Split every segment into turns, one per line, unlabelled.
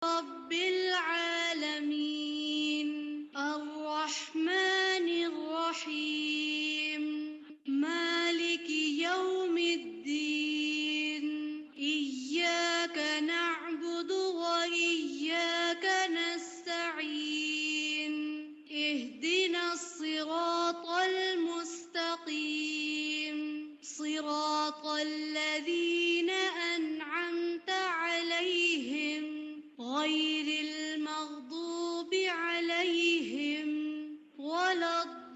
رب العالمين الرحمن الرحيم مالك يوم الدين إياك نعبد وإياك نستعين اهدنا الصراط المستقيم صراط الذين أنعمت عليهم غير المغضوب عليهم ولا الضالين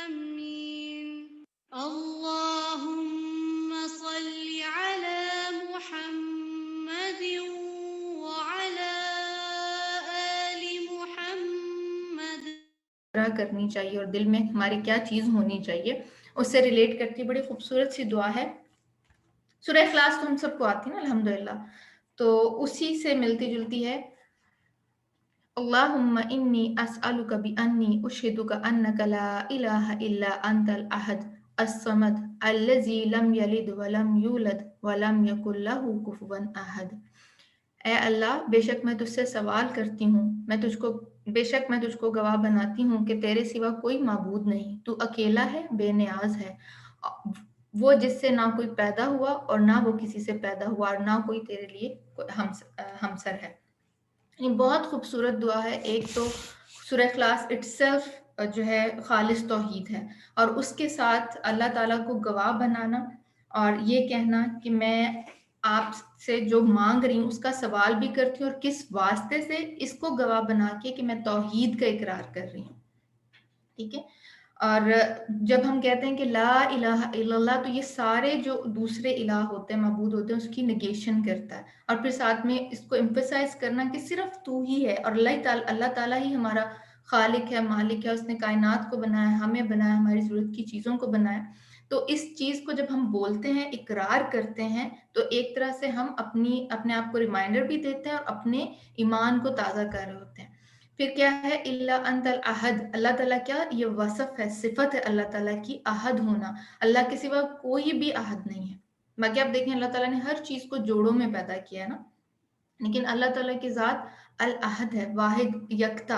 آمين اللهم صل على محمد وعلى آل محمد
کرنی چاہیے اور دل میں ہمارے کیا چیز ہونی چاہیے اس سے ریلیٹ کرتی بڑی خوبصورت سی دعا ہے. سورہ اخلاص تو ہم سب کو آتی نا الحمدللہ، تو اسی سے ملتی جلتی ہے. اللہم انی اسألک بانی اشہدک انک لا الہ الا انت الاحد الصمد الذی لم یلد ولم یولد ولم یکن لہ کفوا احد. اے اللہ، بے شک میں تجھ سے سوال کرتی ہوں، بے شک میں تجھ کو گواہ بناتی ہوں کہ تیرے سوا کوئی معبود نہیں، تو اکیلا ہے، بے نیاز ہے، وہ جس سے نہ کوئی پیدا ہوا اور نہ وہ کسی سے پیدا ہوا اور نہ کوئی تیرے لیے ہمسر ہے. یہ بہت خوبصورت دعا ہے. ایک تو سورہ اخلاص اٹسیلف جو ہے خالص توحید ہے، اور اس کے ساتھ اللہ تعالیٰ کو گواہ بنانا اور یہ کہنا کہ میں آپ سے جو مانگ رہی ہوں اس کا سوال بھی کرتی ہوں، اور کس واسطے سے، اس کو گواہ بنا کے کہ میں توحید کا اقرار کر رہی ہوں. ٹھیک ہے. اور جب ہم کہتے ہیں کہ لا الہ الا اللہ، تو یہ سارے جو دوسرے الہ ہوتے ہیں، معبود ہوتے ہیں، اس کی نگیشن کرتا ہے. اور پھر ساتھ میں اس کو ایمفسائز کرنا کہ صرف تو ہی ہے، اور اللہ تعالیٰ ہی ہمارا خالق ہے، مالک ہے. اس نے کائنات کو بنایا، ہمیں بنایا، ہماری ضرورت کی چیزوں کو بنایا. تو اس چیز کو جب ہم بولتے ہیں، اقرار کرتے ہیں، تو ایک طرح سے ہم اپنے آپ کو ریمائنڈر بھی دیتے ہیں اور اپنے ایمان کو تازہ کر رہے ہوتے ہیں. پھر کیا ہے؟ الا انت الاحد. اللہ تعالیٰ کیا؟ یہ وصف ہے، صفت ہے اللہ تعالیٰ کی، احد ہونا. اللہ کے سوا کوئی بھی احد نہیں ہے. باقی آپ دیکھیں اللہ تعالیٰ نے ہر چیز کو جوڑوں میں پیدا کیا ہے نا، لیکن اللہ تعالیٰ کی ذات الاحد ہے، واحد، یکتا.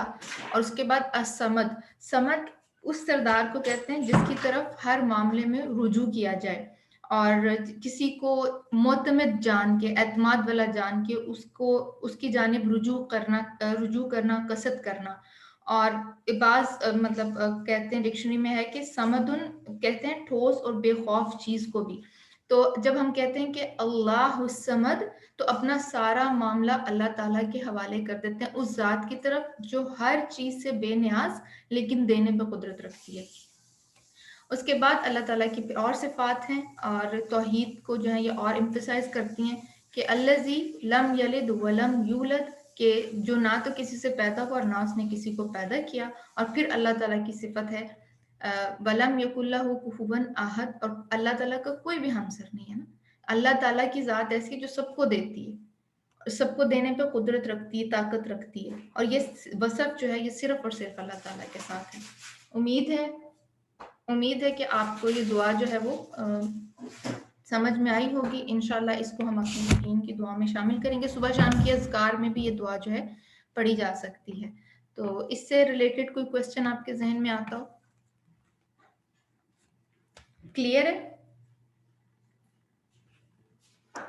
اور اس کے بعد الصمد. صمد اس سردار کو کہتے ہیں جس کی طرف ہر معاملے میں رجوع کیا جائے، اور کسی کو معتمد جان کے، اعتماد والا جان کے اس کی جانب رجوع کرنا، قصد کرنا. اور بعض کہتے ہیں ڈکشنری میں ہے کہ سمدن کہتے ہیں ٹھوس اور بے خوف چیز کو بھی. تو جب ہم کہتے ہیں کہ اللہ الصمد، تو اپنا سارا معاملہ اللہ تعالیٰ کے حوالے کر دیتے ہیں، اس ذات کی طرف جو ہر چیز سے بے نیاز لیکن دینے پہ قدرت رکھتی ہے. اس کے بعد اللہ تعالیٰ کی اور صفات ہیں، اور توحید کو جو ہے یہ اور امفسائز کرتی ہیں کہ الذی لم یلد ولم یولد، کہ جو نہ تو کسی سے پیدا ہوا اور نہ اس نے کسی کو پیدا کیا. اور پھر اللہ تعالیٰ کی صفت ہے ولم یکن لہ کفوا احد، اور اللہ تعالیٰ کا کوئی بھی ہمسر نہیں ہے نا. اللہ تعالیٰ کی ذات ایسی جو سب کو دیتی ہے، سب کو دینے پہ قدرت رکھتی ہے، طاقت رکھتی ہے. اور یہ وصف جو ہے یہ صرف اور صرف اللہ تعالیٰ کے ساتھ ہے. امید ہے کہ آپ کو یہ دعا جو ہے وہ سمجھ میں آئی ہوگی. انشاءاللہ اس کو ہم اپنی روٹین کی دعا میں شامل کریں گے. صبح شام کی اذکار میں بھی یہ دعا جو ہے پڑھی جا سکتی ہے. تو اس سے ریلیٹڈ کوئی کوشچن آپ کے ذہن میں آتا ہو؟ کلیئر ہے؟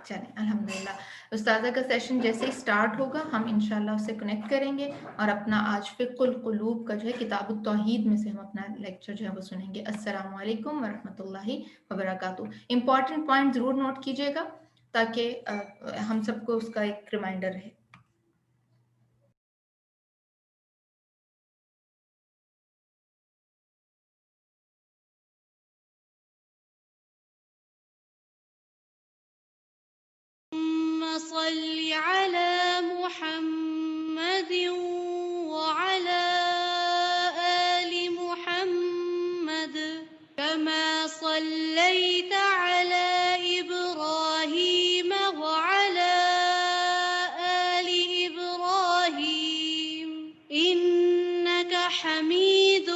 چلیں الحمدللہ. استاذہ کا سیشن جیسے ہی سٹارٹ ہوگا ہم انشاءاللہ اسے کنیکٹ کریں گے، اور اپنا آج فقہ القلوب کا جو ہے کتاب التوحید میں سے ہم اپنا لیکچر جو ہے وہ سنیں گے. السلام علیکم ورحمۃ اللہ وبرکاتہ. امپورٹنٹ پوائنٹ ضرور نوٹ کیجیے گا تاکہ ہم سب کو اس کا ایک ریمائنڈر رہے.
صل على محمد وعلى آل محمد كما صليت على إبراهيم وعلى آل إبراهيم إنك حميد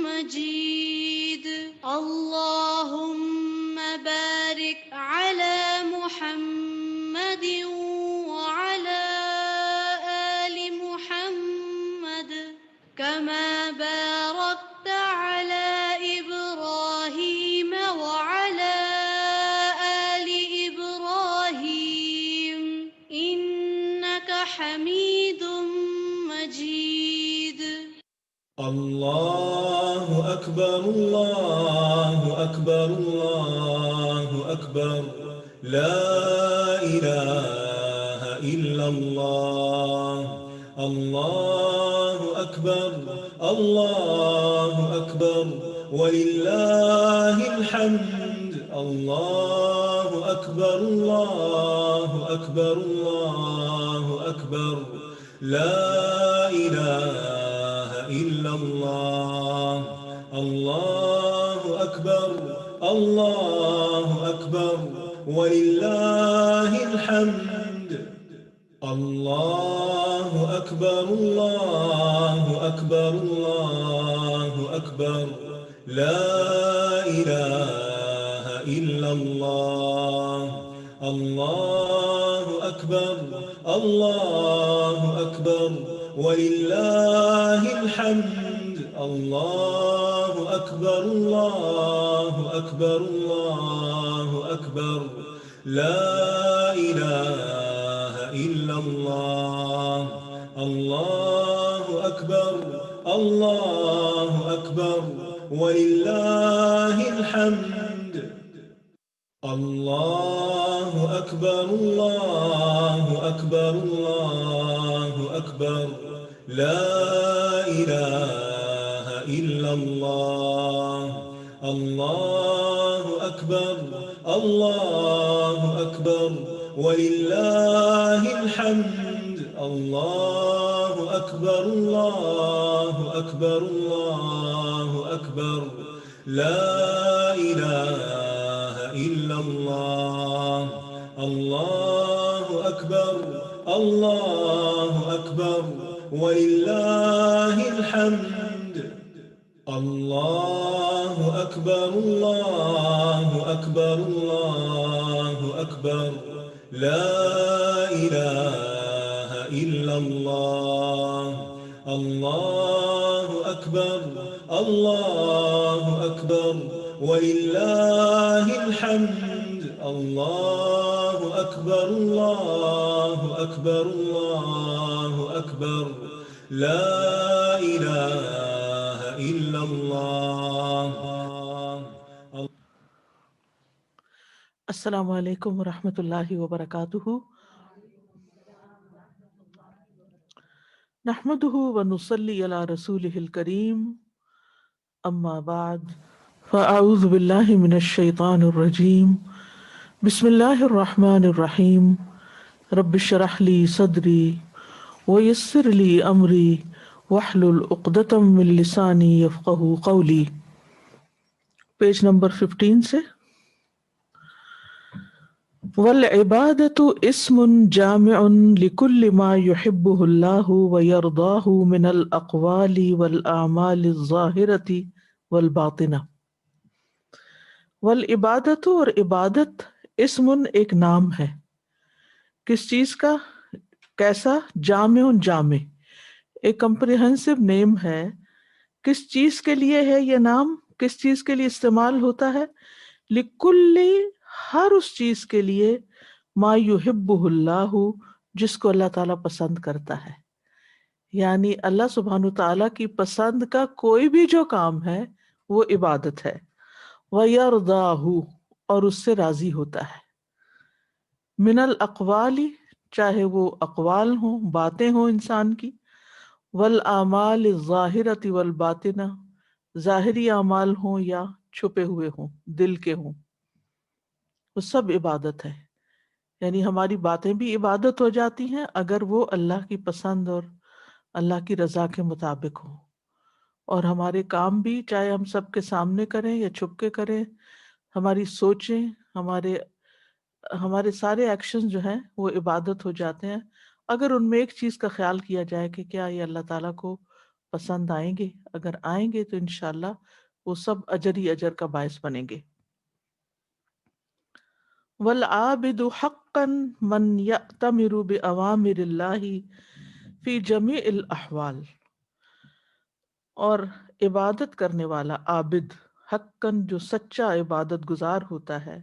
مجيد. اللهم بارك على محمد
الله أكبر الله أكبر الله أكبر لا إله إلا الله الله أكبر الله أكبر ولله الحمد الله أكبر الله أكبر الله أكبر لا إله إلا الله الله أكبر الله أكبر ولله الحمد الله أكبر الله أكبر الله أكبر لا إله إلا الله الله أكبر الله أكبر ولله الحمد الله أكبر الله أكبر الله أكبر لا إله إلا الله الله أكبر الله أكبر ولله الحمد الله أكبر الله أكبر الله أكبر لا إله إلا الله الله أكبر الله أكبر ولله الحمد الله أكبر الله أكبر الله أكبر لا إله إلا الله الله أكبر الله أكبر ولله الحمد الله أكبر الله أكبر الله أكبر لا إله إلا الله الله أكبر الله أكبر ولله الحمد الله أكبر الله أكبر الله أكبر لا إله إلا الله.
السلام علیکم ورحمۃ اللہ وبرکاتہ. نحمده ونصلي على رسوله الكريم. اما بعد فاعوذ باللہ من الشیطان الرجیم. بسم اللہ الرحمن الرحیم. رب اشرح لي صدری ويسر لي امری واحلل عقدۃ من لسانی یفقہوا قولی. پیج نمبر 15 سے. والعبادۃ اسم جامع لكل ما يحبه الله ويرضاه من الاقوال والاعمال الظاہرۃ والباطنہ. والعبادۃ، اور عبادت، اسم ایک نام ہے. کس چیز کا؟ کیسا؟ جامع، جامع، ایک کمپریہنسو نیم ہے. کس چیز کے لیے ہے یہ نام؟ کس چیز کے لیے استعمال ہوتا ہے؟ لکل، ہر اس چیز کے لیے، ما یحبہ اللہ، جس کو اللہ تعالیٰ پسند کرتا ہے. یعنی اللہ سبحانہ تعالیٰ کی پسند کا کوئی بھی جو کام ہے وہ عبادت ہے. وَيَرْضَاهُ، اور اس سے راضی ہوتا ہے. من الاقوال، چاہے وہ اقوال ہوں، باتیں ہوں انسان کی. والاعمال الظاہرۃ والباطنہ، ظاہری اعمال ہوں یا چھپے ہوئے ہوں، دل کے ہوں، وہ سب عبادت ہے. یعنی ہماری باتیں بھی عبادت ہو جاتی ہیں اگر وہ اللہ کی پسند اور اللہ کی رضا کے مطابق ہوں. اور ہمارے کام بھی، چاہے ہم سب کے سامنے کریں یا چھپ کے کریں، ہماری سوچیں، ہمارے سارے ایکشن جو ہیں وہ عبادت ہو جاتے ہیں اگر ان میں ایک چیز کا خیال کیا جائے کہ کیا یہ اللہ تعالیٰ کو پسند آئیں گے. اگر آئیں گے تو انشاءاللہ وہ سب اجر ہی اجر کا باعث بنیں گے. والعابد حقا من یأتمر بأوامر اللہ فی جمیع الاحوال. اور عبادت کرنے والا، عابد، حقاً، جو سچا عبادت گزار ہوتا ہے،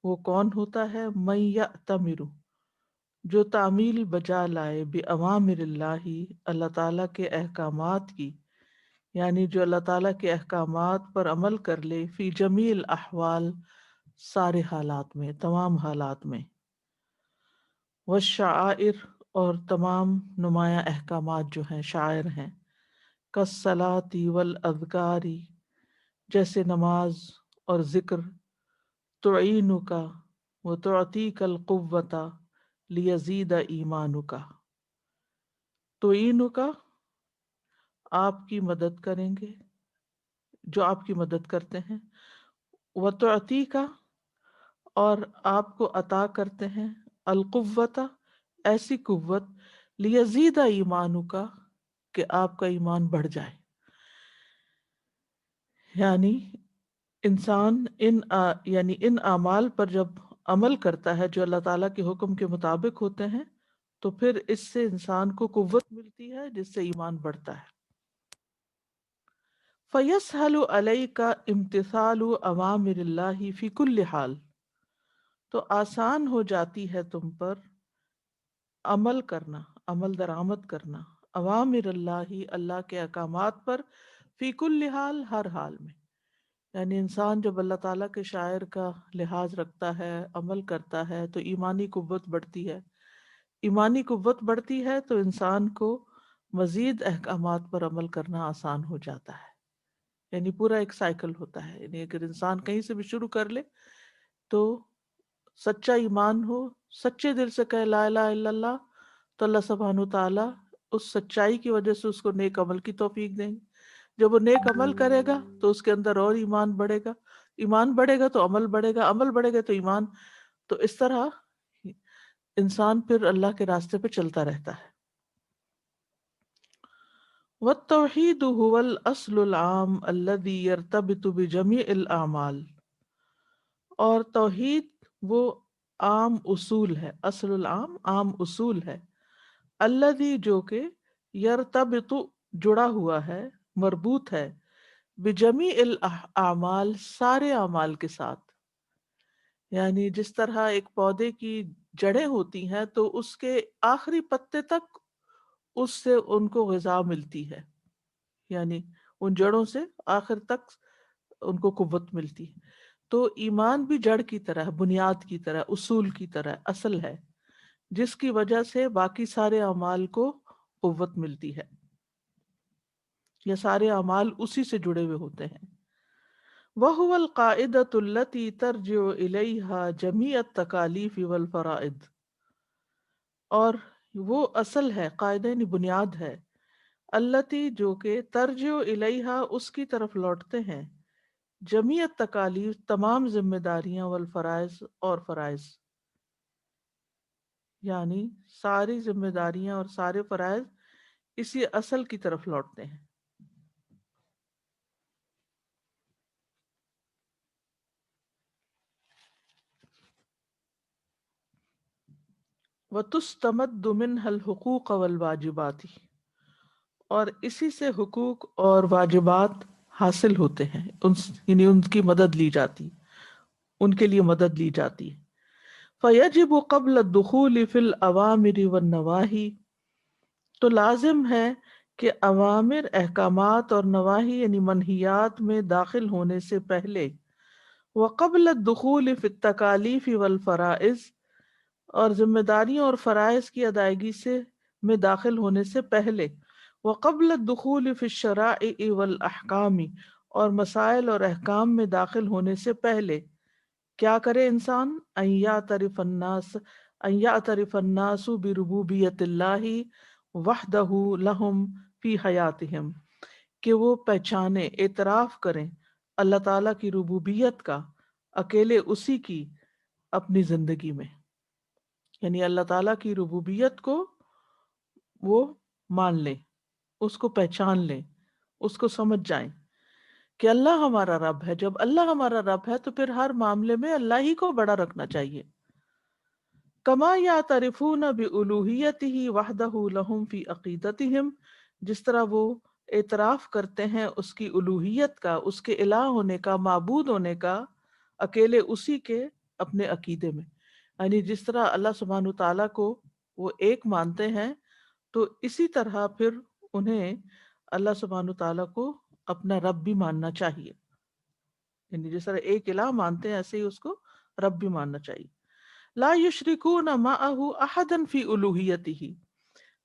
وہ کون ہوتا ہے؟ من یأتمر، جو تعمیل بجا لائے، بأوامر اللہ، اللہ تعالیٰ کے احکامات کی، یعنی جو اللہ تعالیٰ کے احکامات پر عمل کر لے، فی جمیع الاحوال، سارے حالات میں، تمام حالات میں، والشعائر، اور تمام نمایاں احکامات جو ہیں شاعر ہیں، کالصلاۃ والاذکار، جیسے نماز اور ذکر، تعینک وتعطیک القوۃ لیزید ایمانک، تعینک آپ کی مدد کریں گے، جو آپ کی مدد کرتے ہیں، وتعطیک اور آپ کو عطا کرتے ہیں، القوۃ ایسی قوت، لیزید ایمانک کہ آپ کا ایمان بڑھ جائے. یعنی انسان یعنی ان اعمال پر جب عمل کرتا ہے جو اللہ تعالیٰ کے حکم کے مطابق ہوتے ہیں تو پھر اس سے انسان کو قوت ملتی ہے جس سے ایمان بڑھتا ہے. فَيَسْهَلُ عَلَيْكَ امْتِثَالُ أَوَامِرِ اللَّهِ فِي كُلِّ حال، تو آسان ہو جاتی ہے تم پر عمل کرنا، عمل درآمد کرنا، اوامر اللہ، اللہ کے احکامات پر، فی کل حال، ہر حال میں. یعنی انسان جب اللہ تعالیٰ کے شاعر کا لحاظ رکھتا ہے، عمل کرتا ہے تو ایمانی قوت بڑھتی ہے. ایمانی قوت بڑھتی ہے تو انسان کو مزید احکامات پر عمل کرنا آسان ہو جاتا ہے. یعنی پورا ایک سائیکل ہوتا ہے. یعنی اگر انسان کہیں سے بھی شروع کر لے تو سچا ایمان ہو، سچے دل سے کہے لا الہ الا اللہ، تو اللہ سبحانہ تعالیٰ اس سچائی کی وجہ سے اس کو نیک عمل کی توفیق دیں گے. جب وہ نیک عمل کرے گا تو اس کے اندر اور ایمان بڑھے گا، ایمان بڑھے گا تو عمل بڑھے گا، عمل بڑھے گا تو ایمان. تو اس طرح انسان پھر اللہ کے راستے پہ چلتا رہتا ہے. والتوحید هو الاصل العام الذي يرتبط بجميع الاعمال، اور توحید وہ عام اصول ہے، اصل العام عام اصول ہے، الذی جو کہ یرتبط جڑا ہوا ہے، مربوط ہے، بجمیع الاعمال سارے اعمال کے ساتھ. یعنی جس طرح ایک پودے کی جڑیں ہوتی ہیں تو اس کے آخری پتے تک اس سے ان کو غذا ملتی ہے، یعنی ان جڑوں سے آخر تک ان کو قوت ملتی ہے. تو ایمان بھی جڑ کی طرح، بنیاد کی طرح، اصول کی طرح اصل ہے جس کی وجہ سے باقی سارے اعمال کو قوت ملتی ہے. یہ سارے اعمال اسی سے جڑے ہوئے ہوتے ہیں. وَهُوَ الْقَاعِدَةُ الَّتِي تَرْجِعُ إِلَيْهَا جَمِيعُ التَّكَالِيفِ وَالْفَرَائِضِ، اور وہ اصل ہے، قاعدہ یعنی بنیاد ہے، التی جو کہ ترجع الیہا اس کی طرف لوٹتے ہیں، جمیع التکالیف تمام ذمہ داریاں، والفرائض اور فرائض، یعنی ساری ذمہ داریاں اور سارے فرائض اسی اصل کی طرف لوٹتے ہیں. وَتُسْتَمَدُّ مِنْهَا الْحُقُوقَ وَالْوَاجِبَاتِ، اور اسی سے حقوق اور واجبات حاصل ہوتے ہیں، یعنی ان کی مدد لی جاتی، ان کے لیے مدد لی جاتی ہے. فَيَجِبُ قَبْلَ الدُّخُولِ فِي الْأَوَامِرِ وَالنَّوَاهِ، تو لازم ہے کہ اوامر، احکامات اور نواہی یعنی منہیات میں داخل ہونے سے پہلے، وَقَبْلَ الدُّخُولِ فِي التَّكَالِيفِ وَالْفَرَائِضِ، اور ذمہ داریوں اور فرائض کی ادائیگی سے میں داخل ہونے سے پہلے، وَقَبْلَ الدُّخُولِ فِي الشَّرَائِعِ وَالْأَحْكَامِ، اور مسائل اور احکام میں داخل ہونے سے پہلے کیا کرے انسان، ان یعترف الناس بربوبیت اللہ وحدہ لہم فی حیاتہم، کہ وہ پہچانے، اعتراف کریں اللہ تعالیٰ کی ربوبیت کا، اکیلے اسی کی اپنی زندگی میں. یعنی اللہ تعالیٰ کی ربوبیت کو وہ مان لیں، اس کو پہچان لیں، اس کو سمجھ جائیں کہ اللہ ہمارا رب ہے. جب اللہ ہمارا رب ہے تو پھر ہر معاملے میں اللہ ہی کو بڑا رکھنا چاہیے. کما یعترفون بألوہیتہ وحدہ لہم فی عقیدتہم، جس طرح وہ اعتراف کرتے ہیں اس کی الوہیت کا، اس کے الہ ہونے کا، معبود ہونے کا، اکیلے اسی کے اپنے عقیدے میں. یعنی جس طرح اللہ سبحانہ تعالیٰ کو وہ ایک مانتے ہیں تو اسی طرح پھر انہیں اللہ سبحانہ تعالیٰ کو اپنا رب بھی ماننا چاہیے، یعنی جس طرح ایک الہ مانتے ہیں ایسے ہی اس کو رب بھی ماننا چاہیے. لا یشرکون معہ احدا فی الوہیتہ،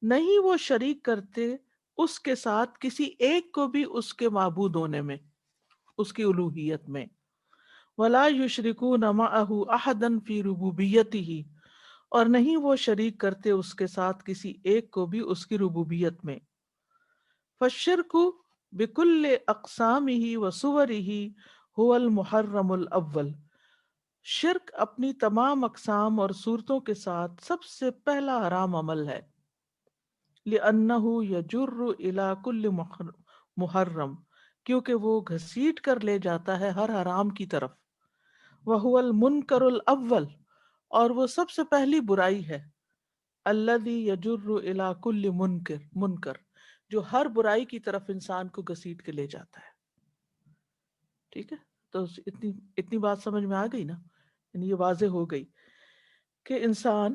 نہیں وہ شریک کرتے اس کے ساتھ کسی ایک کو بھی اس کے معبود ہونے میں، اس کی الوہیت میں. ولا یشرکون معہ احدا فی ربوبیتہ، اور نہیں وہ شریک کرتے اس کے ساتھ کسی ایک کو بھی اس کی ربوبیت میں. فالشرک بکل اقسامہ وصورہ هو المحرم الاول، شرک اپنی تمام اقسام اور صورتوں کے ساتھ سب سے پہلا حرام عمل ہے. لأنہ یجر الی کل محرم، کیونکہ وہ گھسیٹ کر لے جاتا ہے ہر حرام کی طرف. وہو المنکر الاول، اور وہ سب سے پہلی برائی ہے. الذی یجر الی کل منکر، جو ہر برائی کی طرف انسان کو گھسیٹ کے لے جاتا ہے. ٹھیک ہے، تو اتنی بات سمجھ میں آ گئی نا، یعنی یہ واضح ہو گئی کہ انسان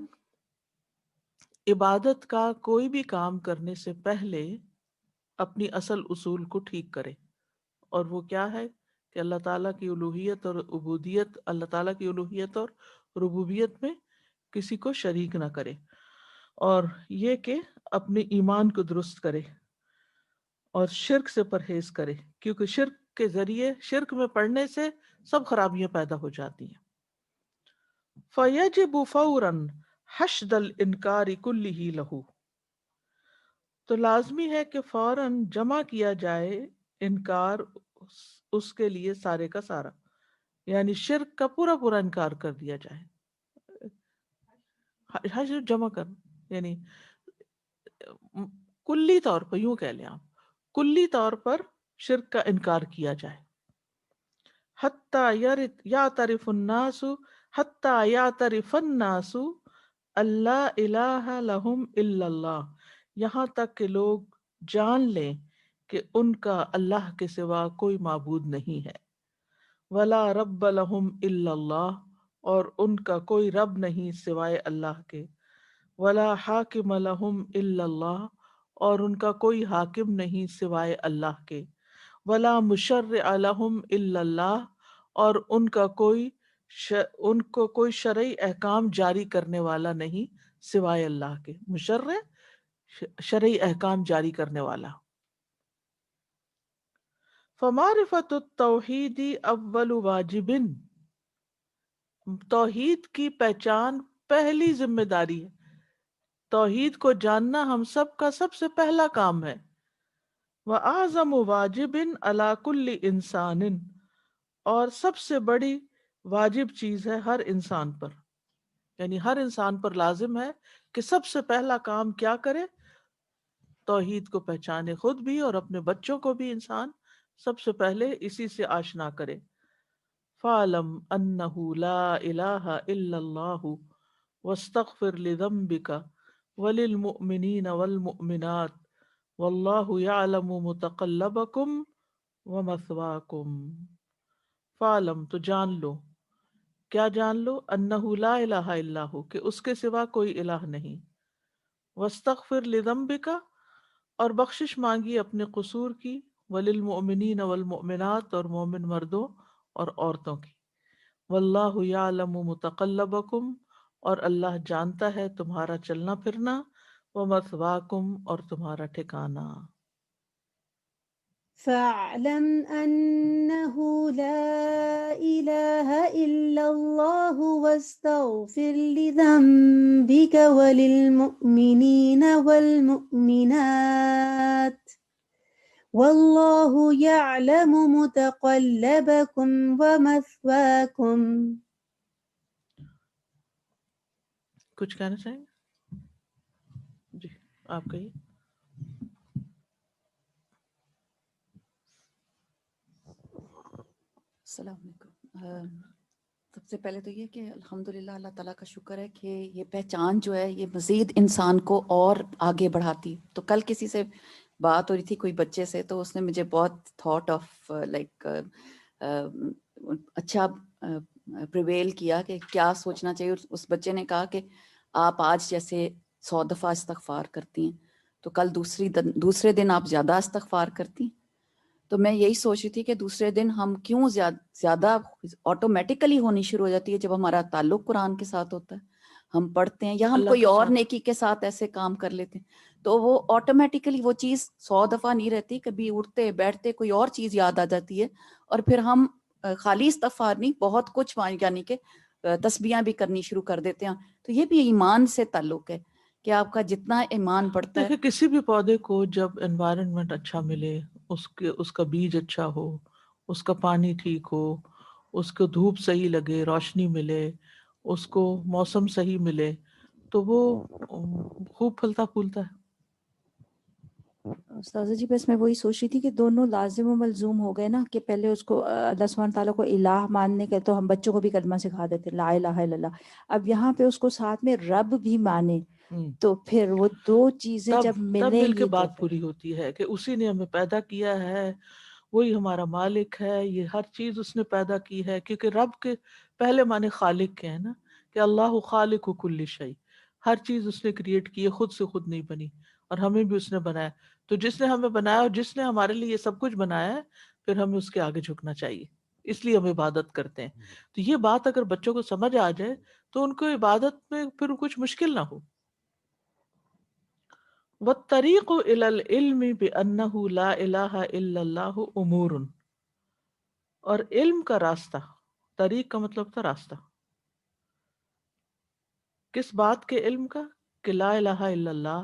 عبادت کا کوئی بھی کام کرنے سے پہلے اپنی اصل اصول کو ٹھیک کرے، اور وہ کیا ہے کہ اللہ تعالیٰ کی الوہیت اور عبودیت، اللہ تعالیٰ کی الوہیت اور ربوبیت میں کسی کو شریک نہ کرے، اور یہ کہ اپنے ایمان کو درست کرے اور شرک سے پرہیز کرے، کیونکہ شرک کے ذریعے، شرک میں پڑنے سے سب خرابیاں پیدا ہو جاتی ہیں. فَيَجِبُ فَوْرًا حَشْدَ الْإِنْكَارِ كُلِّهِ لَهُ، تو لازمی ہے کہ فوراً جمع کیا جائے انکار اس کے لیے سارے کا سارا، یعنی شرک کا پورا پورا انکار کر دیا جائے. حشر جمع کر، یعنی کلی طور پر، یوں کہہ لیں آپ، کلی طور پر شرک کا انکار کیا جائے. حتی یعترف الناس، حتی یعترف الناس اللہ الہ لہم الا اللہ، یہاں تک کہ لوگ جان لیں کہ ان کا اللہ کے سوا کوئی معبود نہیں ہے. ولا رب لہم الا اللہ، اور ان کا کوئی رب نہیں سوائے اللہ کے. ولا حاکم لہم الا اللہ، اور ان کا کوئی حاکم نہیں سوائے اللہ کے. ولا مشرع لہم الا اللہ، اور ان کو کوئی شرعی احکام جاری کرنے والا نہیں سوائے اللہ کے. مشرع، شرعی احکام جاری کرنے والا. فمعرفت التوحید اول واجب، توحید کی پہچان پہلی ذمہ داری ہے. توحید کو جاننا ہم سب کا سب سے پہلا کام ہے. وَأَعْظَمُ وَاجِبٍ عَلَى كُلِّ إِنسَانٍ، اور سب سے بڑی واجب چیز ہے ہر انسان پر، یعنی ہر انسان پر لازم ہے کہ سب سے پہلا کام کیا کرے؟ توحید کو پہچانے، خود بھی اور اپنے بچوں کو بھی انسان سب سے پہلے اسی سے آشنا کرے. فَاعْلَمْ أَنَّهُ لَا إِلَٰهَ إِلَّا اللَّهُ وَاسْتَغْفِرْ لِذَنبِكَ وَلِلْمُؤْمِنِينَ وَالْمُؤْمِنَاتِ وَاللَّهُ يَعْلَمُ مُتَقَلَّبَكُمْ وَمَثْوَاكُمْ. فَاعْلَمْ، تو جان لو. کیا جان لو؟ أَنَّهُ لَا إِلَٰهَ إِلَّا هُ، کہ اس کے سوا کوئی الہ نہیں. وَاسْتَغْفِرْ لِذَنبِكَ، اور بخشش مانگی اپنے قصور کی. وَلِلْمُؤْمِنِينَ وَالْمُؤْمِنَاتِ، اور مومن مردوں اور عورتوں کی. وَاللَّهُ يَعْلَمُ مُتَقَلَّبَكُمْ، اور اللہ جانتا ہے تمہارا چلنا پھرنا. وَمَثْوَاكُمْ، اور تمہارا ٹھکانہ.
فاعلم أنه لا إله إلا الله واستغفر لذنبك وللمؤمنين والمؤمنات والله يعلم متقلبكم ومثواكم.
کچھ کہنا چاہیں گے؟ جی آپ کہیے.
السلام علیکم. سب سے پہلے تو یہ کہ الحمدللہ اللہ تعالیٰ کا شکر ہے کہ یہ پہچان جو ہے یہ مزید انسان کو اور آگے بڑھاتی. تو کل کسی سے بات ہو رہی تھی کوئی بچے سے، تو اس نے مجھے بہت تھاٹ آف لائک اچھا پریویل کیا کہ کیا سوچنا چاہیے. اس بچے نے کہا کہ آپ آج جیسے 100 دفعہ استغفار کرتی ہیں تو کل دوسرے دن آپ زیادہ استغفار کرتی ہیں. تو میں یہی سوچ رہی تھی کہ دوسرے دن ہم کیوں زیادہ آٹومیٹیکلی ہونی شروع ہو جاتی ہے جب ہمارا تعلق قرآن کے ساتھ ہوتا ہے، ہم پڑھتے ہیں یا ہم
اللہ
کوئی
کے
اور
ساتھ۔
نیکی کے ساتھ ایسے کام کر لیتے ہیں تو وہ آٹومیٹیکلی وہ چیز 100 دفعہ نہیں رہتی، کبھی اٹھتے بیٹھتے کوئی اور چیز یاد آ جاتی ہے اور پھر ہم خالی استغفار نہیں بہت کچھ یعنی کہ تسبیحاں بھی کرنی شروع کر دیتے ہیں. تو یہ بھی ایمان سے تعلق ہے کہ آپ کا جتنا ایمان بڑھتا ہے.
دیکھیں کسی بھی پودے کو جب انوائرنمنٹ اچھا ملے، اس کا بیج اچھا ہو، اس کا پانی ٹھیک ہو، اس کو دھوپ صحیح لگے، روشنی ملے، اس کو موسم صحیح ملے تو وہ خوب پھلتا پھولتا ہے.
استاذہ جی بس میں وہی سوچ رہی تھی کہ دونوں لازم و ملزوم ہو گئے نا، کہ پہلے اس کو اللہ سبحانہ تعالیٰ کو الہ ماننے کے، تو ہم بچوں کو بھی کلمہ سکھا دیتے لا الہ الا اللہ، اب یہاں پہ اس کو ساتھ میں رب بھی مانے،
ہم۔
تو پھر وہ دو چیزیں
تب
جب
تب
ملیں
مل کے
گی تو
بات پوری ہوتی ہے کہ اسی نے ہمیں پیدا کیا ہے، وہی ہمارا مالک ہے، یہ ہر چیز اس نے پیدا کی ہے. کیونکہ رب کے پہلے معنی خالق کے ہے نا، کہ اللہ خالق کل شیء، ہر چیز اس نے کریٹ کی ہے، خود سے خود نہیں بنی، اور ہمیں بھی اس نے بنایا. تو جس نے ہمیں بنایا اور جس نے ہمارے لیے یہ سب کچھ بنایا ہے، پھر ہمیں اس کے آگے جھکنا چاہیے، اس لیے ہم عبادت کرتے ہیں. تو یہ بات اگر بچوں کو سمجھ آ جائے تو ان کو عبادت میں پھر کچھ مشکل نہ ہو. وَالطَّرِيقُ إِلَى الْعِلْمِ بِأَنَّهُ لَا إِلَٰهَ إِلَّا اللَّهُ أُمُورٌ، اور علم کا راستہ، طریق کا مطلب تھا راستہ، کس بات کے علم کا؟ کہ لا الہ الا اللہ،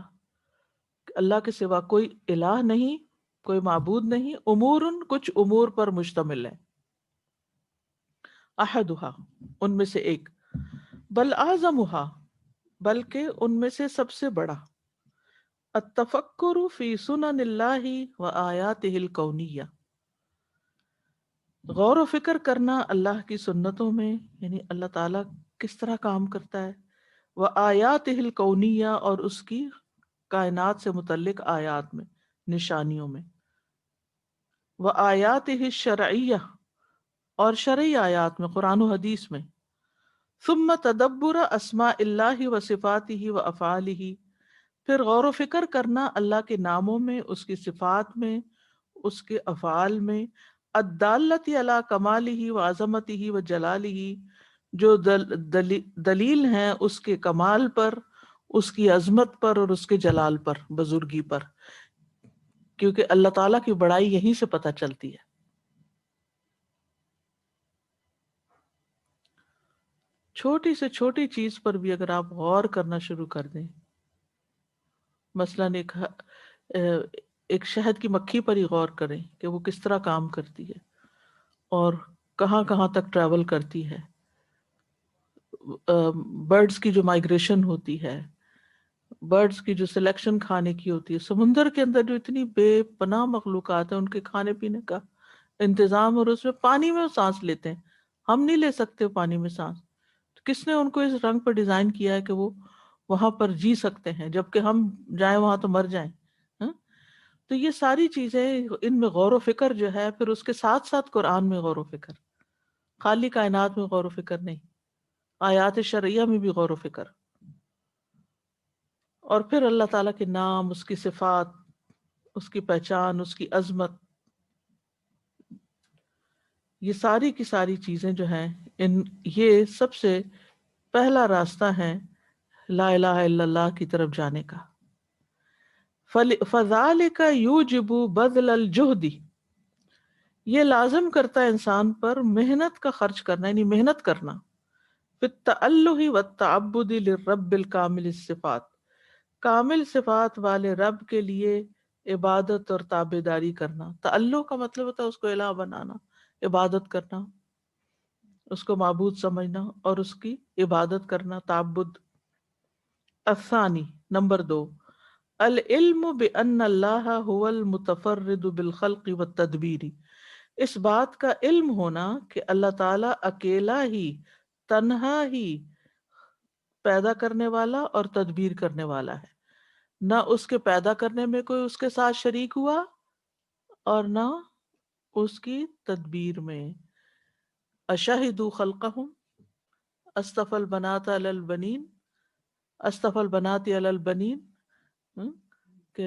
اللہ کے سوا کوئی الہ نہیں، کوئی معبود نہیں، امورن کچھ امور پر مشتمل ہے، احدها ان میں سے ایک، بل اعظمها بلکہ ان میں سے سب سے بڑا، التفکر فی سنن اللہ و آیاتہ الکونیہ، غور و فکر کرنا اللہ کی سنتوں میں، یعنی اللہ تعالیٰ کس طرح کام کرتا ہے، وہ آیات الکونیہ اور اس کی کائنات سے متعلق آیات میں، نشانیوں میں، وہ آیات الشرعیہ اور شرعی آیات میں، قرآن و حدیث میں، ثم تدبر اسماء اللہ و صفاتہ و افعالہ، پھر غور و فکر کرنا اللہ کے ناموں میں، اس کی صفات میں، اس کے افعال میں، الدالۃ علی کمالہ و عظمتہ و جلالہ، جو دلیل ہیں اس کے کمال پر، اس کی عظمت پر اور اس کے جلال پر، بزرگی پر، کیونکہ اللہ تعالیٰ کی بڑائی یہیں سے پتہ چلتی ہے. چھوٹی سے چھوٹی چیز پر بھی اگر آپ غور کرنا شروع کر دیں، مثلاً ایک شہد کی مکھی پر ہی غور کریں کہ وہ کس طرح کام کرتی ہے اور کہاں کہاں تک ٹریول کرتی ہے، برڈز کی جو مائگریشن ہوتی ہے، برڈز کی جو سلیکشن کھانے کی ہوتی ہے، سمندر کے اندر جو اتنی بے پناہ مخلوقات ہیں، ان کے کھانے پینے کا انتظام، اور اس میں پانی میں سانس لیتے ہیں، ہم نہیں لے سکتے پانی میں سانس، تو کس نے ان کو اس رنگ پر ڈیزائن کیا ہے کہ وہ وہاں پر جی سکتے ہیں، جبکہ ہم جائیں وہاں تو مر جائیں. تو یہ ساری چیزیں، ان میں غور و فکر جو ہے، پھر اس کے ساتھ ساتھ قرآن میں غور و فکر، خالی کائنات میں غور و فکر نہیں، آیات شرعیہ میں بھی غور و فکر، اور پھر اللہ تعالیٰ کے نام، اس کی صفات، اس کی پہچان، اس کی عظمت، یہ ساری کی ساری چیزیں جو ہیں، یہ سب سے پہلا راستہ ہے لا الہ الا اللہ کی طرف جانے کا. فَذَلِكَ يُوجِبُ بَذْلَ الْجُهْدِ، یہ لازم کرتا ہے انسان پر محنت کا خرچ کرنا، یعنی محنت کرنا، فِي التَّأَلُّهِ وَالتَّعَبُّدِ لِلرَّبِّ الْكَامِلِ الصِّفَاتِ، کامل صفات والے رب کے لیے عبادت اور تابعداری کرنا. تعلق کا مطلب ہوتا ہے اس کو الہ بنانا، عبادت کرنا، اس کو معبود سمجھنا اور اس کی عبادت کرنا، تعبد. الثانی، نمبر 2، العلم بأن اللہ هو المتفرد بالخلق والتدبیر، اس بات کا علم ہونا کہ اللہ تعالیٰ اکیلا ہی، تنہا ہی پیدا کرنے والا اور تدبیر کرنے والا ہے، نہ اس کے پیدا کرنے میں کوئی اس کے ساتھ شریک ہوا اور نہ اس کی تدبیر میں. اشہدوا خلقہم اصطفى البنات علی البنین، اصطفى البنات علی البنین، کہ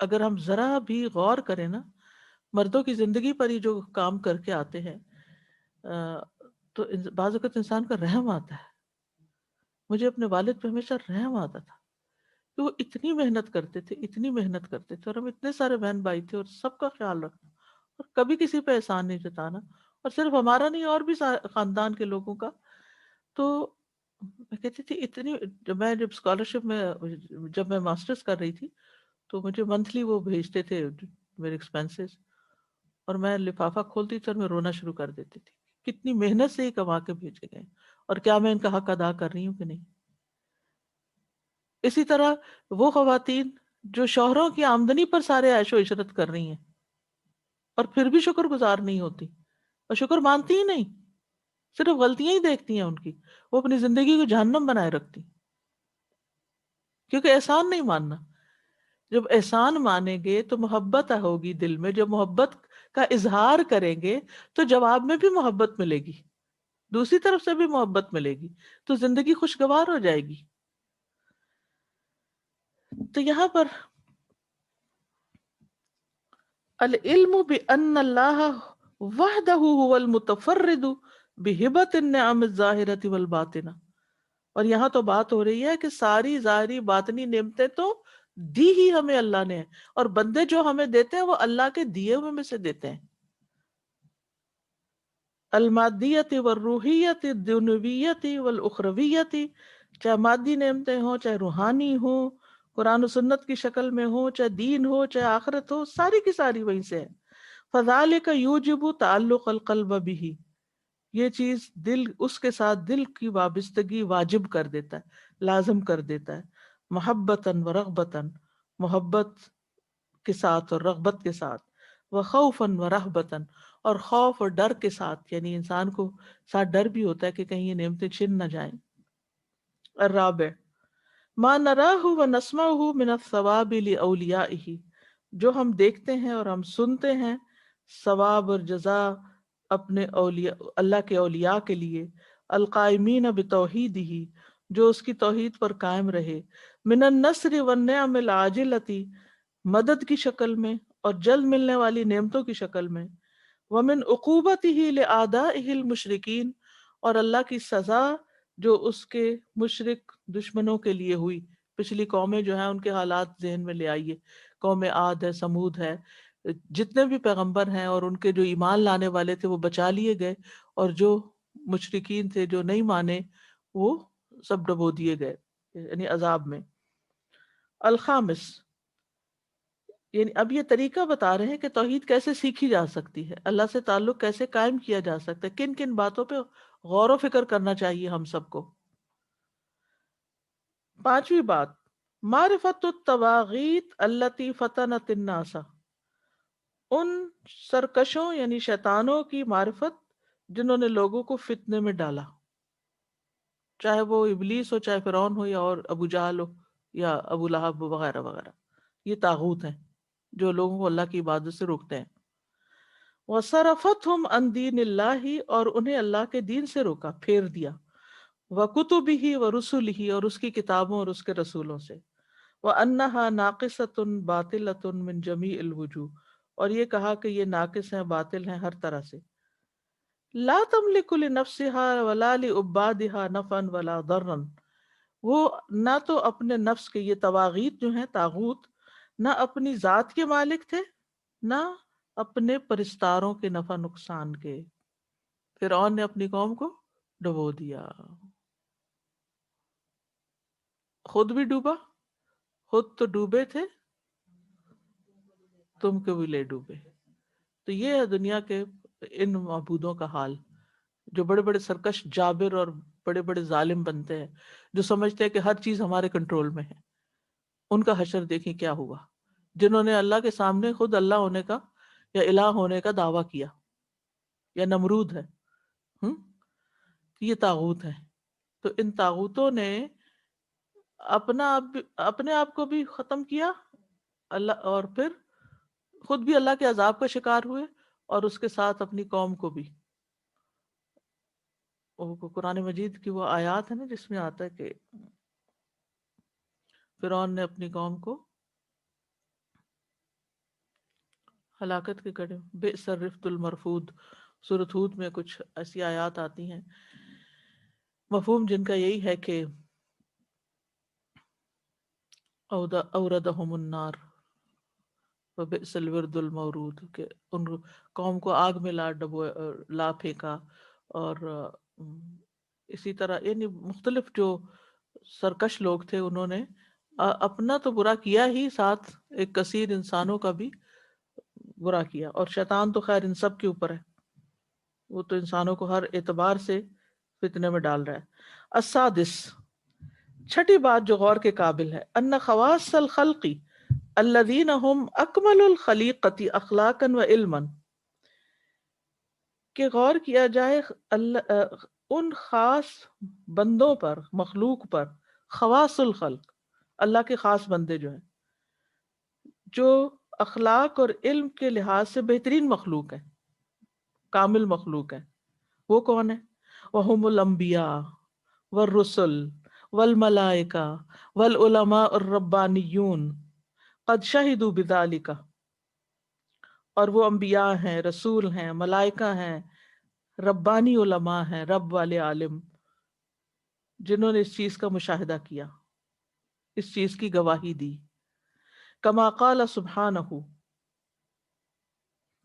اگر ہم ذرا بھی غور کریں نا مردوں کی زندگی پر ہی جو کام کر کے آتے ہیں تو بعض اوقات انسان کا رحم آتا ہے. مجھے اپنے والد پہ ہمیشہ رحم آتا تھا کہ وہ اتنی محنت کرتے تھے، اتنی محنت کرتے تھے، اور ہم اتنے سارے بہن بھائی تھے اور سب کا خیال رکھنا اور کبھی کسی پہ احسان نہیں جتانا، اور صرف ہمارا نہیں اور بھی خاندان کے لوگوں کا. تو میں کہتی تھی اتنی، جب اسکالرشپ میں جب میں ماسٹرز کر رہی تھی تو مجھے منتھلی وہ بھیجتے تھے میرے ایکسپینسز، اور میں لفافہ کھولتی تھی اور میں رونا شروع کر دیتی تھی. کتنی محنت سے ہی کما کے بھیجے گئے، اور کیا میں ان کا حق ادا کر رہی ہوں کہ نہیں. اسی طرح وہ خواتین جو شوہروں کی آمدنی پر سارے عیش و عشرت کر رہی ہیں اور پھر بھی شکر گزار نہیں ہوتی اور شکر مانتی ہی نہیں، صرف غلطیاں ہی دیکھتی ہیں ان کی، وہ اپنی زندگی کو جہنم بنائے رکھتی، کیونکہ احسان نہیں ماننا. جب احسان مانیں گے تو محبت ہوگی دل میں، جب محبت کا اظہار کریں گے تو جواب میں بھی محبت ملے گی، دوسری طرف سے بھی محبت ملے گی، تو زندگی خوشگوار ہو جائے گی. تو یہاں پر العلم بأن اللہ وحدہ هو المتفرد بہبۃ النعم الظاہرۃ والباطنہ، اور یہاں تو بات ہو رہی ہے کہ ساری ظاہری باطنی نعمتیں تو دی ہی ہمیں اللہ نے، اور بندے جو ہمیں دیتے ہیں وہ اللہ کے دیے ہوئے میں سے دیتے ہیں. المادیت والروحیت الدنیویت والاخرویت، چاہے مادی نعمتیں ہوں چاہے روحانی ہوں، قرآن و سنت کی شکل میں ہو، چاہے دین ہو چاہے آخرت ہو، ساری کی ساری وہیں سے ہے. فذالک یوجب تعلق القلب به، یہ چیز دل، اس کے ساتھ دل کی وابستگی واجب کر دیتا ہے، لازم کر دیتا ہے. محبتاً و رغبتاً، محبت کے ساتھ اور رغبت کے ساتھ، وخوفاً و رہبتاً، اور خوف اور ڈر کے ساتھ، یعنی انسان کو ساتھ ڈر بھی ہوتا ہے کہ کہیں یہ نعمتیں چھن نہ جائیں. الرابع ما نراہ و نسمعہ من الثواب لأولیائہ، جو ہم دیکھتے ہیں اور ہم سنتے ہیں ثواب اور جزا اپنے اولیاء، اللہ کے اولیاء کے لیے، القائمین بتوحیدہ، جو اس کی توحید پر قائم رہے، من النصر والنعم العاجلۃ، مدد کی شکل میں اور جلد ملنے والی نعمتوں کی شکل میں، ومن عقوبتہ لأعدائہ المشرکین، اور اللہ کی سزا جو اس کے مشرک دشمنوں کے لیے ہوئی. پچھلی قومیں جو ہیں ان کے حالات ذہن میں لے آئیے، قوم عاد ہے، سمود ہے، جتنے بھی پیغمبر ہیں اور ان کے جو ایمان لانے والے تھے وہ بچا لیے گئے، اور جو مشرکین تھے جو نہیں مانے وہ سب ڈبو دیے گئے یعنی عذاب میں. الخامس، یعنی اب یہ طریقہ بتا رہے ہیں کہ توحید کیسے سیکھی جا سکتی ہے، اللہ سے تعلق کیسے قائم کیا جا سکتا ہے، کن کن باتوں پہ غور و فکر کرنا چاہیے ہم سب کو. پانچویں بات، معرفت الطواغیت التی فتنت الناس، ان سرکشوں یعنی شیطانوں کی معرفت جنہوں نے لوگوں کو فتنے میں ڈالا، چاہے وہ ابلیس ہو، چاہے فرعون ہو، یا اور ابو جہل ہو، یا ابو لہب وغیرہ وغیرہ. یہ طاغوت ہیں جو لوگوں کو اللہ کی عبادت سے روکتے ہیں. وَصَرَفَتْهُمْ عَنْ دِينِ اللَّهِ، اور انہیں اللہ کے دین سے روکا، پھیر دیا. وَكُتُبِهِ وَرُسُلِهِ، اور اس کی کتابوں اور اس کے رسولوں سے. وَأَنَّهَا نَاقِصَةٌ بَاطِلَةٌ مِنْ جَمِيعِ الْوُجُوهِ، اور یہ کہا کہ یہ ناقص ہیں، باطل ہیں ہر طرح سے. لا تملک لنفسها ولا لعبادها نفعا ولا ضرا، وہ نہ تو اپنے نفس کے، یہ طواغیت جو ہیں طاغوت، نہ اپنی ذات کے مالک تھے نہ اپنے پرستاروں کے نفع نقصان کے. فرعون نے اپنی قوم کو ڈبو دیا، خود بھی ڈوبا، خود تو ڈوبے تھے، تم کو بھی لے ڈوبے. تو یہ ہے دنیا کے ان معبودوں کا حال، جو بڑے بڑے سرکش جابر اور بڑے بڑے ظالم بنتے ہیں، جو سمجھتے ہیں کہ ہر چیز ہمارے کنٹرول میں ہے. ان کا حشر دیکھیں کیا ہوا، جنہوں نے اللہ کے سامنے خود اللہ ہونے کا یا الہ ہونے کا دعویٰ کیا، یا نمرود ہے، یہ طاغوت ہیں. تو ان طاغوتوں نے اپنے آپ کو بھی ختم کیا اللہ، اور پھر خود بھی اللہ کے عذاب کا شکار ہوئے، اور اس کے ساتھ اپنی قوم کو بھی. قرآن مجید کی وہ آیات ہے نا جس میں آتا ہے کہ فرعون نے اپنی قوم کو ہلاکت کے گڑھے بئس الرفد المرفود. سورۃ ہود میں کچھ ایسی آیات آتی ہیں مفہوم جن کا یہی ہے کہ اوردہم النار وبئس الورد المورود، کہ ان قوم کو آگ میں لا پھینکا. اور اسی طرح یعنی مختلف جو سرکش لوگ تھے انہوں نے اپنا تو برا کیا ہی، ساتھ ایک کثیر انسانوں کا بھی برا کیا. اور شیطان تو خیر ان سب کے اوپر ہے، وہ تو انسانوں کو ہر اعتبار سے فتنے میں ڈال رہا ہے. السادس، چھٹی بات جو غور کے قابل ہے، ان خواص الخلق الذین هم اکمل الخلیقۃ اخلاقا و علما، کہ غور کیا جائے ان خاص بندوں پر، مخلوق پر، خواص الخلق، اللہ کے خاص بندے جو ہیں، جو اخلاق اور علم کے لحاظ سے بہترین مخلوق ہیں، کامل مخلوق ہیں. وہ کون ہے؟ وہم الانبیاء والرسل والملائکہ والعلماء الربانیون قد شہدوا بذالک، اور وہ انبیاء ہیں، رسول ہیں، ملائکہ ہیں، ربانی علماء ہیں، رب والے عالم، جنہوں نے اس چیز کا مشاہدہ کیا، اس چیز کی گواہی دی. کما قال سبحانہ،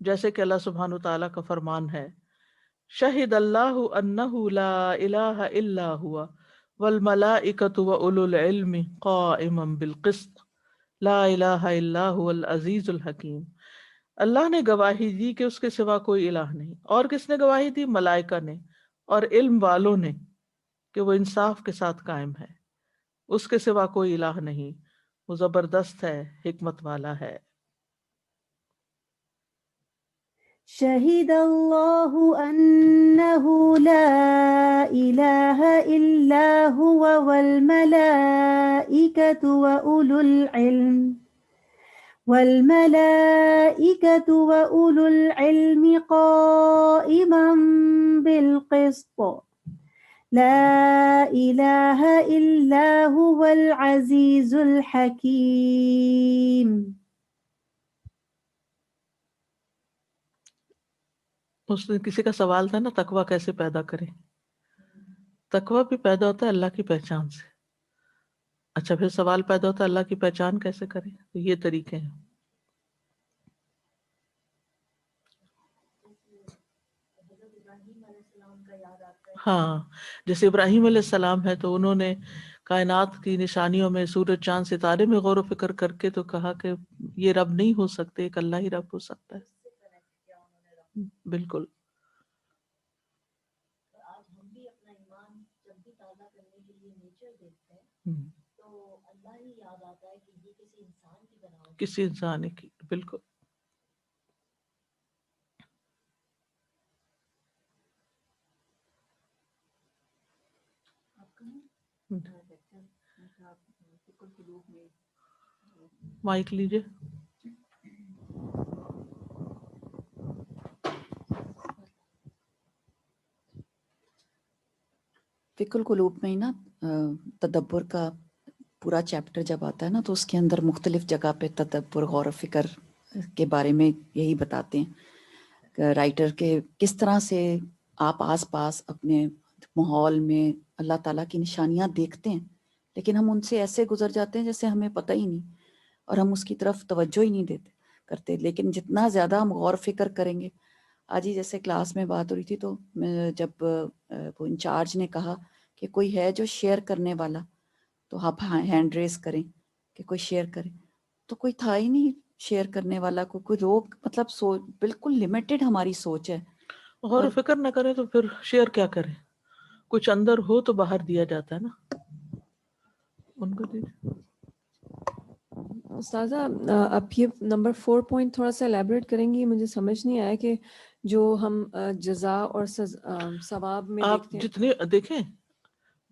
جیسے کہ اللہ سبحانہ تعالیٰ کا فرمان ہے، شہد اللہ انہ لا الہ الا ہوا والملائکۃ واولو العلم قائما بالقسط لا الہ الا هو العزیز الحکیم. اللہ نے گواہی دی کہ اس کے سوا کوئی الہ نہیں. اور کس نے گواہی دی؟ ملائکہ نے اور علم والوں نے، کہ وہ انصاف کے ساتھ قائم ہے، اس کے سوا کوئی الہ نہیں، وہ زبردست ہے، حکمت والا ہے.
شہد اللہ انہ لا الہ الا هو والملائکۃ وأولو العلم قائما بالقسط لا الہ الا هو العزیز الحکیم.
اس نے کسی کا سوال تھا نا، تقویٰ کیسے پیدا کرے؟ تقویٰ بھی پیدا ہوتا ہے اللہ کی پہچان سے. اچھا، پھر سوال پیدا ہوتا ہے اللہ کی پہچان کیسے کرے؟ تو یہ طریقے ہیں. ہاں، جیسے ابراہیم علیہ السلام ہے تو انہوں نے کائنات کی نشانیوں میں سورج چاند ستارے میں غور و فکر کر کے تو کہا کہ یہ رب نہیں ہو سکتے، ایک اللہ ہی رب ہو سکتا ہے. بالکل. کسی انسان کی، بالکل. مائک لیجیے.
فقہ القلوب میں ہی نا تدبر کا پورا چیپٹر جب آتا ہے نا تو اس کے اندر مختلف جگہ پہ تدبر، غور و فکر کے بارے میں یہی بتاتے ہیں کہ رائٹر کے کس طرح سے آپ آس پاس اپنے ماحول میں اللہ تعالیٰ کی نشانیاں دیکھتے ہیں، لیکن ہم ان سے ایسے گزر جاتے ہیں جیسے ہمیں پتہ ہی نہیں، اور ہم اس کی طرف توجہ ہی نہیں کرتے. لیکن جتنا زیادہ ہم غور و فکر کریں گے، آج ہی جیسے کلاس میں بات ہو رہی تھی تو جب وہ انچارج نے کہا کہ کوئی ہے جو شیئر کرنے والا، تو آپ ہینڈ ریز کریں کہ کوئی شیئر کرے، تو کوئی تھا ہی نہیں شیئر کرنے والا. کوئی لوگ مطلب بالکل لمیٹڈ ہماری سوچ ہے.
غور و فکر نہ کرے تو پھر شیئر کیا کرے؟ کچھ اندر ہو تو باہر دیا جاتا ہے نا. ان کو دیجیے.
استاذہ اب یہ نمبر 4 پوائنٹ تھوڑا سا ایلیبریٹ کریں گی؟ مجھے سمجھ نہیں آیا کہ جو ہم جزا اور ثواب میں
آپ
دیکھتے ہیں.
جتنے دیکھیں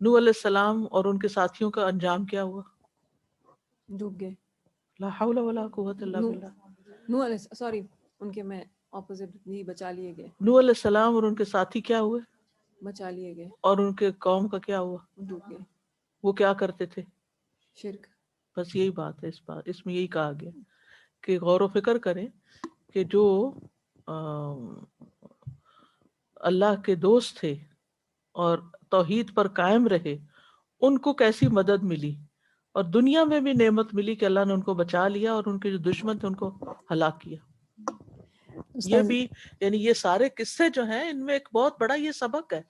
نوح علیہ السلام اور ان کے ساتھیوں کا انجام کیا ہوا؟
ڈوب گئے.
لا حول ولا قوت الا باللہ.
نوح علیہ سوری ان کے میں اپوزٹ ہی بچا لیے گئے.
نوح علیہ السلام اور ان کے ساتھی کیا ہوئے؟
بچا لیے گئے.
اور ان کے قوم کا کیا ہوا؟
ڈوب گئے.
وہ کیا کرتے تھے؟
شرک.
بس یہی بات ہے. اس میں یہی کہا گیا کہ غور و فکر کریں کہ جو اللہ کے دوست تھے اور توحید پر قائم رہے ان کو کیسی مدد ملی، اور دنیا میں بھی نعمت ملی کہ اللہ نے ان کو بچا لیا اور ان کے جو دشمن تھے ان کو ہلاک کیا. یہ بھی یعنی یہ سارے قصے جو ہیں ان میں ایک بہت بڑا یہ سبق ہے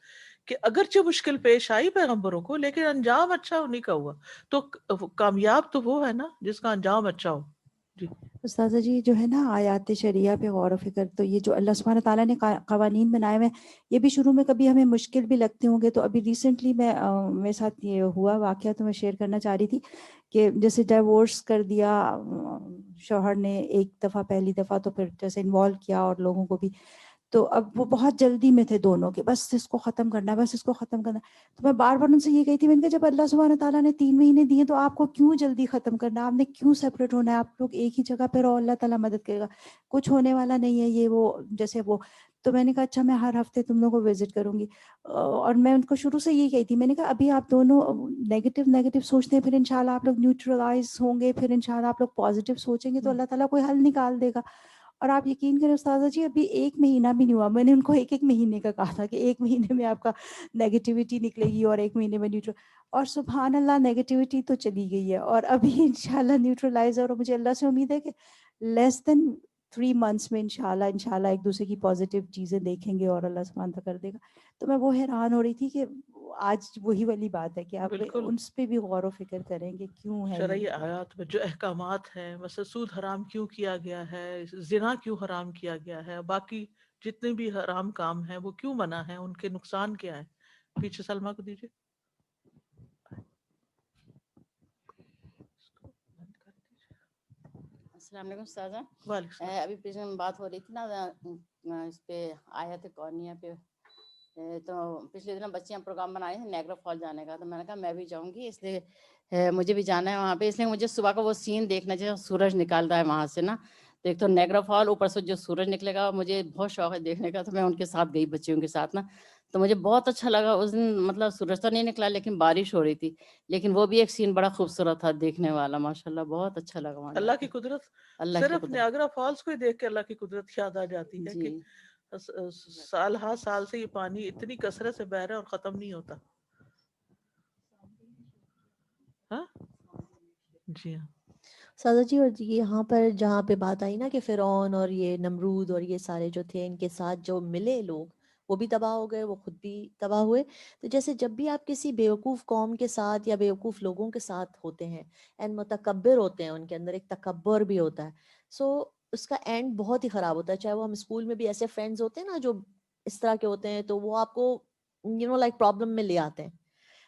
کہ اگرچہ مشکل پیش آئی پیغمبروں کو لیکن انجام اچھا انہیں کا ہوا. تو کامیاب تو وہ ہے نا جس کا انجام اچھا ہو. جی
استاذہ جی جو ہے نا آیات شریعہ پہ غور و فکر، تو یہ جو اللہ سبحانہ تعالیٰ نے قوانین بنائے ہوئے یہ بھی شروع میں کبھی ہمیں مشکل بھی لگتے ہوں گے. تو ابھی ریسنٹلی میرے ساتھ یہ ہوا واقعہ تو میں شیئر کرنا چاہ رہی تھی کہ جیسے ڈائیورس کر دیا شوہر نے ایک دفعہ، پہلی دفعہ تو پھر جیسے انوالو کیا اور لوگوں کو بھی، تو اب وہ بہت جلدی میں تھے دونوں کے، بس اس کو ختم کرنا ہے، بس اس کو ختم کرنا ہے. تو میں بار بار ان سے یہ کہی تھی، میں نے کہا جب اللہ سبحانہ تعالیٰ نے 3 مہینے دیے تو آپ کو کیوں جلدی ختم کرنا ہے؟ آپ نے کیوں سیپریٹ ہونا ہے؟ آپ لوگ ایک ہی جگہ پہ رہو، اللہ تعالیٰ مدد کرے گا، کچھ ہونے والا نہیں ہے یہ وہ جیسے وہ. تو میں نے کہا اچھا میں ہر ہفتے تم لوگوں کو وزٹ کروں گی. اور میں ان کو شروع سے یہ کہی تھی، میں نے کہا ابھی آپ دونوں نیگیٹو سوچتے ہیں، پھر انشاءاللہ آپ لوگ نیوٹرلائز ہوں گے، پھر انشاءاللہ آپ لوگ پازیٹیو سوچیں گے تو اللہ تعالیٰ کوئی حل نکال دے گا. اور آپ یقین کریں استاذہ جی ابھی 1 مہینہ بھی نہیں ہوا، میں نے ان کو 1 مہینے کا کہا تھا کہ 1 مہینے میں آپ کا نیگیٹیوٹی نکلے گی اور 1 مہینے میں نیوٹرل، اور سبحان اللہ نیگیٹیوٹی تو چلی گئی ہے اور ابھی انشاءاللہ نیوٹرلائز. اور مجھے اللہ سے امید ہے کہ لیس دین 3 months میں انشاءاللہ ایک دوسرے کی پازیٹیو چیزیں دیکھیں گے اور اللہ سبحانہ تعالیٰ کر دے گا. تو میں وہ حیران ہو رہی تھی کہ آج وہی والی بات ہے کہ آپ
بالکل.
ان پہ بھی غور و فکر کریں کہ کیوں ہے
شرعی
یہ.
آیات میں جو احکامات ہیں، مثلا سود حرام کیوں کیا گیا ہے، زنا کیوں حرام کیا گیا ہے، باقی جتنے بھی حرام کام ہیں وہ کیوں منع ہیں، ان کے نقصان کیا ہے. پیچھے سلمہ کو دیجیے.
السلام علیکم استاذہ.
وعلیکم السلام.
ابھی پیچھے میں بات ہو رہی تھی نا اس پہ آیت کونیہ پہ، تو پچھلے دنوں بچیاں پروگرام بنائے ہیں نیگرا فال جانے کا، تو میں نے کہا میں بھی جاؤں گی، اس لیے مجھے بھی جانا ہے وہاں پہ. اس لیے مجھے صبح کا وہ سین دیکھنا چاہیے، سورج نکال رہا ہے وہاں سے نا، تو ایک تو نیگرا فال، اوپر سے جو سورج نکلے گا، مجھے بہت شوق ہے دیکھنے کا. تو میں ان کے ساتھ گئی بچیوں کے ساتھ نا، تو مجھے بہت اچھا لگا. اس دن مطلب سورج تو نہیں نکلا لیکن بارش ہو رہی تھی، لیکن وہ بھی ایک سین بڑا خوبصورت تھا دیکھنے والا، ماشاءاللہ بہت اچھا لگا وہاں جا
اللہ
کے.
کی قدرت،
اللہ کی
صرف
قدرت.
نیاگرا فالس کو ہی دیکھ کے اللہ کی قدرت یاد آ جاتی ہے
جی
کہ سال ہا سال سے یہ پانی اتنی کثرت سے بہ رہا ہے اور ختم نہیں ہوتا. ہاں جی ہاں.
سادہ جی، اور یہاں پر جہاں پہ بات آئی نا کہ فرعون اور یہ نمرود اور یہ سارے جو تھے ان کے ساتھ جو ملے لوگ وہ بھی تباہ ہو گئے، وہ خود بھی تباہ ہوئے. تو جیسے جب بھی آپ کسی بیوقوف قوم کے ساتھ یا بیوقوف لوگوں کے ساتھ ہوتے ہیں اینڈ متکبر ہوتے ہیں، ان کے اندر ایک تکبر بھی ہوتا ہے، سو اس کا اینڈ بہت ہی خراب ہوتا ہے. چاہے وہ ہم اسکول میں بھی ایسے فرینڈز ہوتے ہیں نا جو اس طرح کے ہوتے ہیں، تو وہ آپ کو لائک پرابلم میں لے آتے ہیں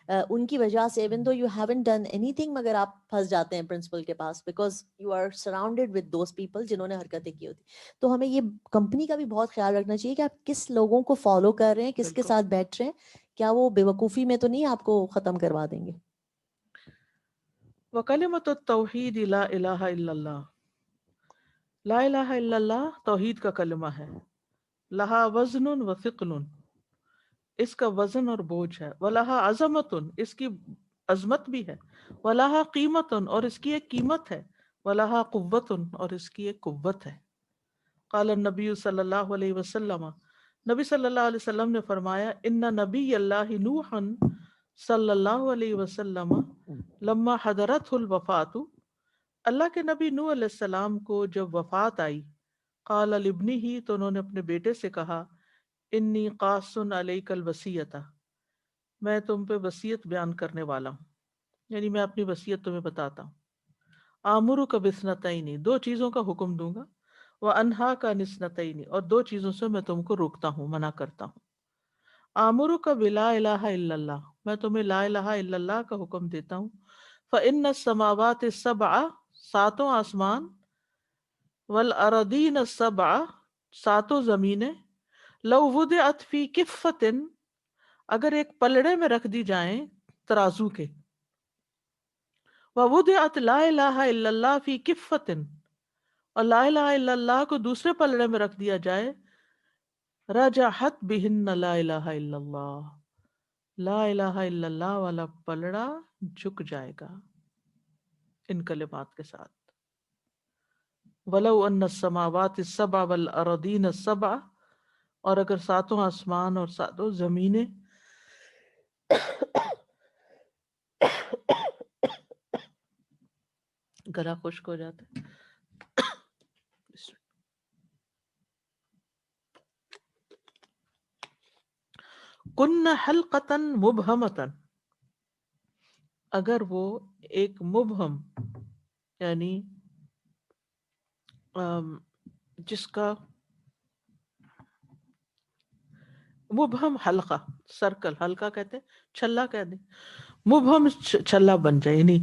ان کی وجہ سے، even though you haven't done anything، مگر آپ پھنس جاتے ہیں پرنسپل کے پاس because you are surrounded with those people جنہوں نے حرکتیں کی ہوتی. تو ہمیں یہ کمپنی کا بھی بہت خیال رکھنا چاہیے کہ آپ کس لوگوں کو فالو کر رہے ہیں، کس کے ساتھ بیٹھ رہے ہیں، کیا وہ بے وقوفی میں تو نہیں آپ کو ختم کروا دیں گے.
وَكَلِمَةُ التَّوْحِيدِ لَا إِلَهَ إِلَّا اللَّهُ، لا الہ الا اللہ توحید کا کلمہ ہے. لہا وزن و ثقل، اس کا وزن اور بوجھ ہے. وَلَهَا عَظَمَةٌ، اس کی عظمت بھی ہے. وَلَهَا قِیمَةٌ، اور اس کی ایک قیمت ہے. وَلَهَا قُوَّةٌ، اور اس کی ایک قوت ہے. قال النبی صلی اللہ علیہ وسلم، نبی صلی اللہ علیہ وسلم نے فرمایا، ان نبی اللہ نوح صلی اللہ علیہ وسلم لما حضرت الوفات، اللہ کے نبی نوح علیہ السلام کو جب وفات آئی، قال لابنہ، تو انہوں نے اپنے بیٹے سے کہا، انی قاص علیک الوصیۃ، میں تم پہ وصیت بیان کرنے والا ہوں، یعنی میں اپنی وصیت تمہیں بتاتا ہوں. آمرک باثنتین، 2 چیزوں کا حکم دوں گا. وانہاک عن اثنتین، اور 2 چیزوں سے میں تم کو روکتا ہوں، منع کرتا ہوں. آمرک بلا الہ الا اللہ، میں تمہیں لا الہ الا اللہ کا حکم دیتا ہوں. فإن السماوات السبع، 7 آسمان، والأراضین السبع، 7 زمینیں، لو وضعت فی کفۃ، اگر ایک پلڑے میں رکھ دی جائیں ترازو کے، ووضعت لا الہ الا اللہ فی کفۃ، اور لا الہ الا اللہ کو دوسرے پلڑے میں رکھ دیا جائے، رجحت بہن لا الہ الا اللہ، لا الہ الا اللہ والا پلڑا جھک جائے گا ان کلمات کے ساتھ. وَلَوْ أَنَّ السَّمَاوَاتِ السَّبْعَ وَالْأَرَضِينَ السَّبْعَ، اور اگر ساتوں آسمان اور ساتوں زمینیں گلا خشک ہو جاتا ہے، کن حلقتاً مبہمتاً، اگر وہ ایک مبہم یعنی جس کا مبہم حلقہ، سرکل، حلقہ کہتے ہیں چھلا کہہ دیں، مبہم چھلا بن جائے، یعنی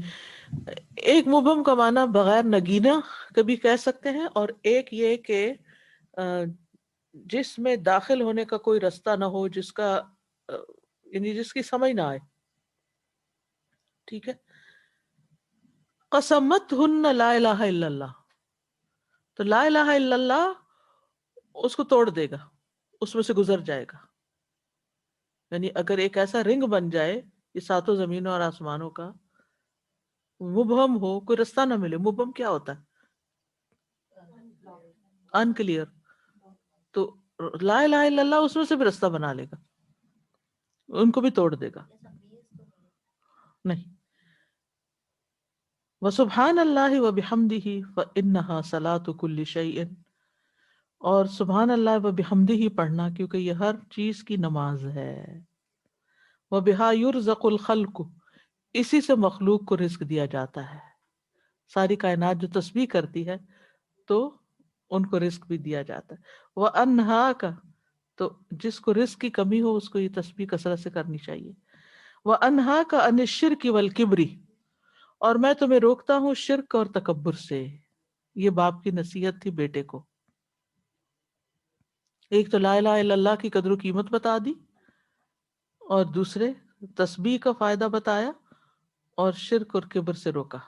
ایک مبہم کا معنی بغیر نگینہ کبھی کہہ سکتے ہیں، اور ایک یہ کہ جس میں داخل ہونے کا کوئی رستہ نہ ہو، جس کا یعنی جس کی سمجھ نہ آئے، ٹھیک ہے. قسمت ہن لا الہ الا اللہ، تو لا الہ الا اللہ اس کو توڑ دے گا، اس میں سے گزر جائے گا. یعنی اگر ایک ایسا رنگ بن جائے یہ ساتوں زمینوں اور آسمانوں کا، مبہم ہو، کوئی رستہ نہ ملے. مبہم کیا ہوتا ہے؟ ان کلیئر. تو لا الہ الا اللہ اس میں سے بھی رستہ بنا لے گا، ان کو بھی توڑ دے گا. نہیں. وسبحان اللہ وبحمدہ فانہا صلاۃ کل شیء، اور سبحان اللہ وبحمدہ پڑھنا کیونکہ یہ ہر چیز کی نماز ہے. وبہا یرزق الخلق، اسی سے مخلوق کو رزق دیا جاتا ہے. ساری کائنات جو تسبیح کرتی ہے تو ان کو رزق بھی دیا جاتا ہے. وانہاک، تو جس کو رزق کی کمی ہو اس کو یہ تسبیح کثرت سے کرنی چاہیے. وانہاک عن الشرک والکبر، اور میں تمہیں روکتا ہوں شرک اور تکبر سے. یہ باپ کی نصیحت تھی بیٹے کو. ایک تو لا الہ الا اللہ کی قدر و قیمت بتا دی، اور دوسرے تسبیح کا فائدہ بتایا، اور شرک اور کبر سے روکا.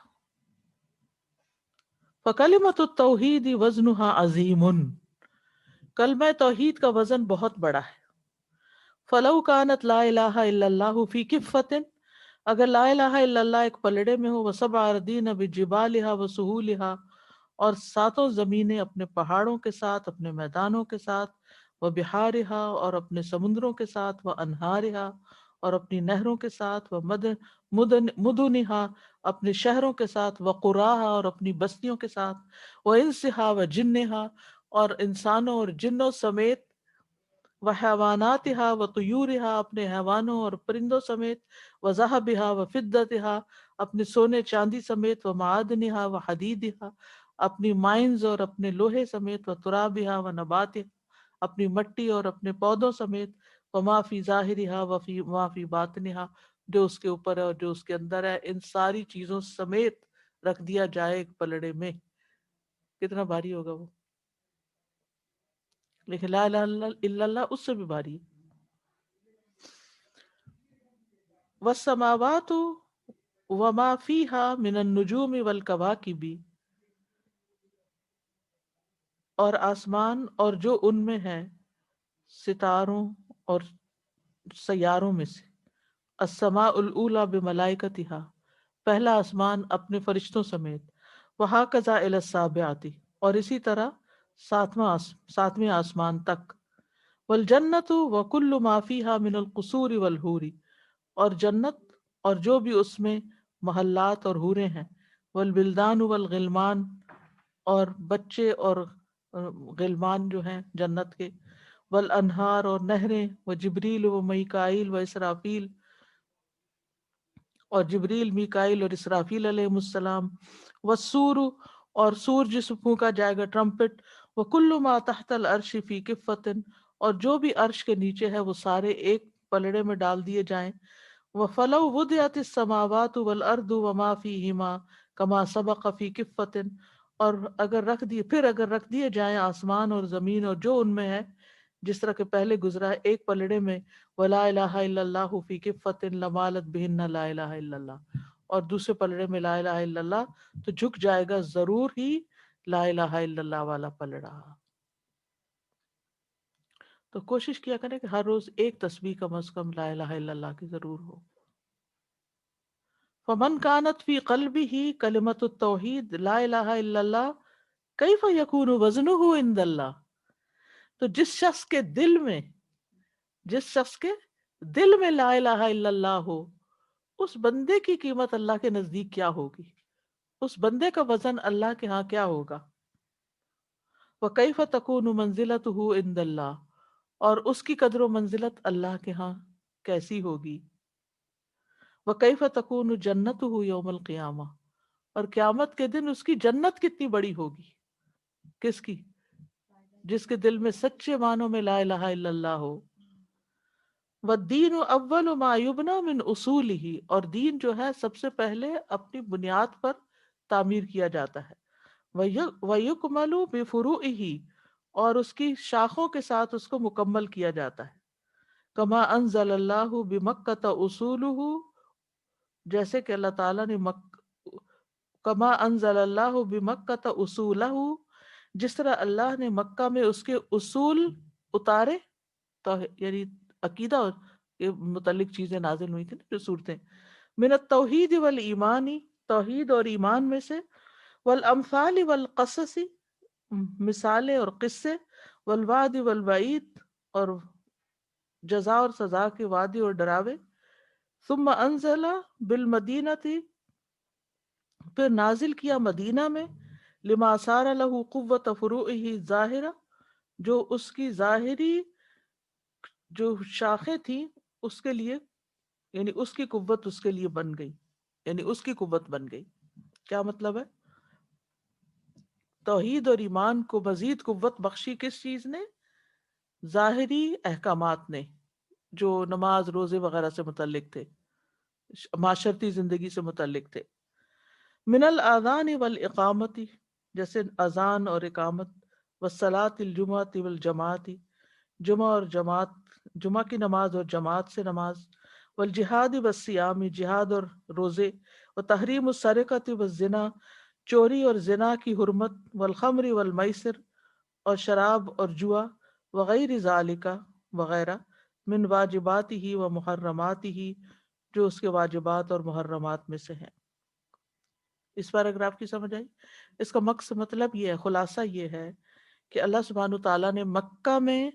فکلمۃ التوحید وزنها عظیم، کلمہ توحید کا وزن بہت بڑا ہے. فلو کانت لا الہ الا اللہ فی کفۃ، اگر لا الہ الا اللہ ایک پلڑے میں ہو، وسبع اراضین بجبالها وسہولها، اور ساتوں زمینیں اپنے پہاڑوں کے ساتھ، اپنے میدانوں کے ساتھ، وبحارها، اور اپنے سمندروں کے ساتھ، وانہارها، اور اپنی نہروں کے ساتھ، مدنها، اپنے شہروں کے ساتھ، وقراها، اور اپنی بستیوں کے ساتھ، وانسها وجنها، اور انسانوں اور جنوں سمیت، وحیواناتها وطیورها، اپنے حیوانوں اور پرندوں سمیت، وذهبها وفضتها، اپنے سونے چاندی سمیت، ومعادنها وحدیدها، اپنی مائنز اور اپنے لوہے سمیت، وترابها ونباتها، اپنی مٹی اور اپنے پودوں سمیت، وما فی ظاہرها وما فی باطنها، جو اس کے اوپر ہے اور جو اس کے اندر ہے، ان ساری چیزوں سمیت رکھ دیا جائے ایک پلڑے میں. کتنا بھاری ہوگا وہ، لیکن لا الہ الا اللہ اس سے بھی بھاری ہے. والسماوات وما فیہا من النجوم والکواکب، اور آسمان اور جو ان میں ہے ستاروں اور سیاروں میں سے. السماء الاولی بملائکتہا، پہلا آسمان اپنے فرشتوں سمیت. وہکذا الی السابعۃ، اور اسی طرح ساتویں آسمان تک. والجنۃ وکل ما فیہا من القصور والحور، اور جنت اور جو بھی اس میں محلات اور حوریں ہیں. والبلدان والغلمان، اور بچے اور غلمان جو ہیں جنت کے. والانہار، اور نہریں. وجبریل ومیکائیل واسرافیل، اور جبریل، میکائیل اور اسرافیل علیہ السلام. والسور، اور سور جس پھونکا جائے گا، ٹرمپٹ. وکل ما تحت العرش فی کفۃ، اور جو بھی عرش کے نیچے ہے وہ سارے ایک پلڑے میں ڈال دیے جائیں. وَفَلَوْ وُضِعَتِ السَّمَاوَاتُ وَالْأَرْضُ وَمَا فِيهِمَا كَمَا سَبَقَ فِي كِفَّةٍ، اور اگر رکھ دیے جائیں آسمان اور زمین اور جو ان میں ہے، جس طرح کہ پہلے گزرا ہے ایک پلڑے میں. وَلَا إِلَهَ إِلَّا اللَّهُ فِي كِفَّةٍ لَمَالَتْ بِهِنَّ لَا إِلَهَ إِلَّا اللَّهُ، اور دوسرے پلڑے میں لا الہ الا اللہ، تو جھک جائے گا ضرور ہی لا الہ الا اللہ والا پلڑا. تو کوشش کیا کریں کہ ہر روز ایک تسبیح کم از کم لا الہ الا اللہ کی ضرور ہو. فمن کانت فی قلبہ کلمۃ التوحید لا الہ الا اللہ کیف یکون وزنہ عند اللہ، تو جس شخص کے دل میں لا الہ الا اللہ ہو، اس بندے کی قیمت اللہ کے نزدیک کیا ہوگی، اس بندے کا وزن اللہ کے ہاں کیا ہوگا. وَكَيْفَ تَكُونُ مَنزِلَتُهُ عِندَ اللَّهِ، اور اس کی قدر و منزلت اللہ کے ہاں کیسی ہوگی. وَكَيْفَ تَكُونُ جَنَّتُهُ يَوْمَ الْقِيَامَةِ، اور قیامت کے دن اس کی جنت کتنی بڑی ہوگی. کس کی؟ جس کے دل میں سچے معنوں میں لا الہ الا اللہ ہو. وَالدِّينُ أَوَّلُ مَا يُبْنَى مِنْ أُصُولِهِ، اور دین جو ہے سب سے پہلے اپنی بنیاد پر تعمیر کیا جاتا ہے. وَيُكْمَلُ بِفُرُوعِهِ، اور اس کی شاخوں کے ساتھ اس کو مکمل کیا جاتا ہے. کما انزل اللہ بمکۃ اصولہ، جیسے کہ اللہ تعالیٰ نے کما انزل اللہ بمکۃ اصولہ، جس طرح اللہ نے مکہ میں اس کے اصول اتارے، تو یعنی عقیدہ کے متعلق چیزیں نازل ہوئی تھیں جو صورتیں، من التوحید والایمان، توحید اور ایمان میں سے، والامثال والقصص، مثالیں اور قصے، والوعد والوعید، اور جزا اور سزا کے وعدے اور ڈراوے. ثم انزل بالمدینہ، پھر نازل کیا مدینہ میں، لما صار له قوت فروعہ ظاہرہ، جو اس کی ظاہری جو شاخیں تھیں اس کے لیے، یعنی اس کی قوت اس کے لیے بن گئی، یعنی اس کی قوت بن گئی. کیا مطلب ہے؟ توحید اور ایمان کو مزید قوت بخشی کس چیز نے؟ ظاہری احکامات نے، جو نماز روزے وغیرہ سے متعلق تھے، معاشرتی زندگی سے متعلق تھے. من الاذان والاقامت، جیسے اذان اور اقامت، والصلاۃ الجمعۃ والجماعت، جمعہ اور جماعت، جمعہ کی نماز اور جماعت سے نماز، والجہاد والصیام، جہاد اور روزے، وتحریم السرقۃ والزنا، چوری اور زنا کی حرمت، والخمر والمیسر، اور شراب اور جوا، وغیر ذالک، وغیرہ، من واجباتہ و محرماتہ، جو اس کے واجبات اور محرمات میں سے ہیں. اس پیراگراف کی سمجھ آئی؟ اس کا مطلب یہ ہے، خلاصہ یہ ہے کہ اللہ سبحانہ تعالیٰ نے مکہ میں